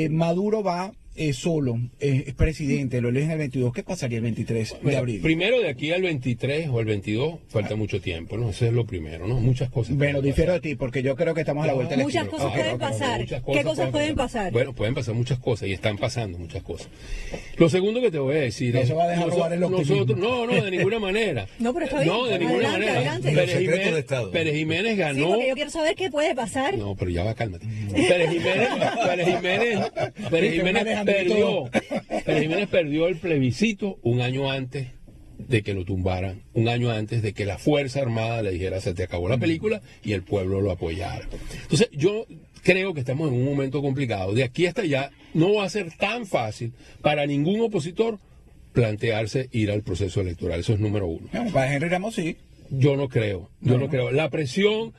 [SPEAKER 4] Maduro va solo, es presidente, lo eligen el 22. ¿Qué pasaría el 23 de abril?
[SPEAKER 6] Primero, de aquí al 23 o al 22 falta mucho tiempo, ¿no? Eso es lo primero, ¿no? Muchas cosas.
[SPEAKER 4] Bueno, difiero de ti, porque yo creo que estamos a la vuelta de la
[SPEAKER 3] Muchas
[SPEAKER 4] esquina.
[SPEAKER 3] cosas pueden pasar. ¿Qué cosas pueden pasar?
[SPEAKER 6] Bueno, pueden pasar muchas cosas y están pasando muchas cosas. Lo segundo que te voy a decir es...
[SPEAKER 4] Eso va a dejar robar el optimismo.
[SPEAKER 6] No, de ninguna manera.
[SPEAKER 3] No, pero está bien.
[SPEAKER 6] No, de ninguna
[SPEAKER 3] Adelante,
[SPEAKER 6] manera.
[SPEAKER 3] adelante.
[SPEAKER 6] Pérez Jiménez
[SPEAKER 3] Sí,
[SPEAKER 6] ganó...
[SPEAKER 3] porque yo quiero saber qué puede pasar.
[SPEAKER 6] No, pero ya va, cálmate. Pérez Jiménez perdió el plebiscito un año antes de que lo tumbaran, un año antes de que la Fuerza Armada le dijera se te acabó la película y el pueblo lo apoyara. Entonces yo creo que estamos en un momento complicado. De aquí hasta allá no va a ser tan fácil para ningún opositor plantearse ir al proceso electoral. Eso es número uno.
[SPEAKER 4] Para Henry Ramos sí.
[SPEAKER 6] Yo no creo. La presión...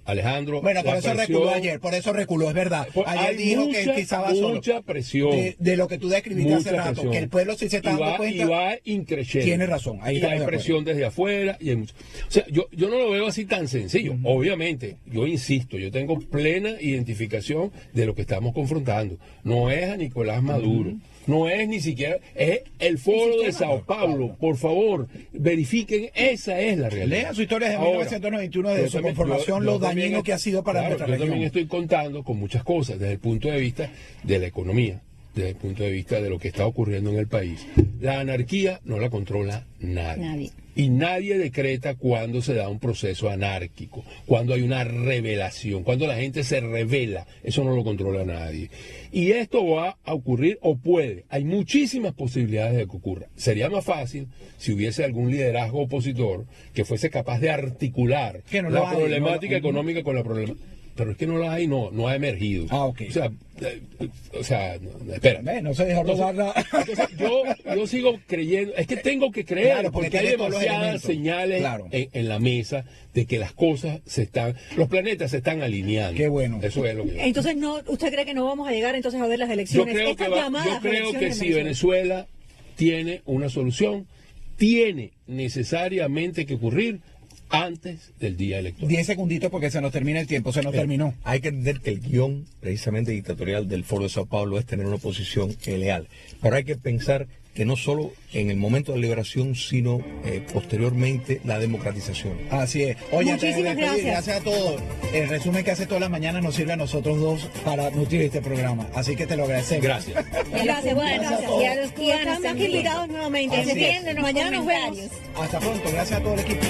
[SPEAKER 6] Alejandro,
[SPEAKER 4] bueno, por eso reculó ayer, es verdad. Ayer dijo que estaba solo.
[SPEAKER 6] Mucha presión.
[SPEAKER 4] De lo que tú describiste hace rato, presión. Que el pueblo sí se está dando cuenta.
[SPEAKER 6] Y va increciendo.
[SPEAKER 4] Tiene razón. Ahí
[SPEAKER 6] hay presión desde afuera. Y hay mucho. O sea, yo no lo veo así tan sencillo. Obviamente, yo insisto, yo tengo plena identificación de lo que estamos confrontando. No es a Nicolás Maduro. No es ni siquiera, es el foro de Sao Paulo. Por favor, verifiquen, esa es la realidad.
[SPEAKER 4] Lea su historia de 1991 de su conformación, lo dañino que ha sido para nuestra región.
[SPEAKER 6] Yo también estoy contando con muchas cosas desde el punto de vista de la economía, desde el punto de vista de lo que está ocurriendo en el país. La anarquía no la controla nadie. Y nadie decreta cuando se da un proceso anárquico, cuando hay una rebelión, cuando la gente se rebela. Eso no lo controla nadie. Y esto va a ocurrir, o puede. Hay muchísimas posibilidades de que ocurra. Sería más fácil si hubiese algún liderazgo opositor que fuese capaz de articular la problemática económica con la problemática. Pero es que no la hay, no ha emergido.
[SPEAKER 4] Ok.
[SPEAKER 6] O sea, espera.
[SPEAKER 4] No se dejó robar
[SPEAKER 6] entonces, yo sigo creyendo, es que tengo que creer,
[SPEAKER 4] claro,
[SPEAKER 6] porque hay demasiadas señales en la mesa de que las cosas los planetas se están alineando.
[SPEAKER 4] Qué bueno.
[SPEAKER 6] Eso es lo que
[SPEAKER 3] entonces, ¿usted cree que no vamos a llegar entonces a ver las elecciones?
[SPEAKER 6] Yo creo que si Venezuela tiene una solución, tiene necesariamente que ocurrir antes del día electoral.
[SPEAKER 4] 10 segunditos porque se nos termina el tiempo, terminó.
[SPEAKER 7] Hay que entender que el guión precisamente dictatorial del Foro de Sao Paulo es tener una oposición leal. Pero hay que pensar que no solo en el momento de la liberación, sino posteriormente la democratización.
[SPEAKER 4] Así es. Oye,
[SPEAKER 3] muchísimas
[SPEAKER 4] gracias a todos. El resumen que hace todas las mañanas nos sirve a nosotros dos para nutrir este programa. Así que te lo agradecemos.
[SPEAKER 6] Gracias.
[SPEAKER 3] Gracias.
[SPEAKER 8] Y a los cubanos
[SPEAKER 3] están más que invitados nuevamente.
[SPEAKER 8] Mañana nos
[SPEAKER 3] vemos.
[SPEAKER 4] Hasta pronto. Gracias a todo el equipo.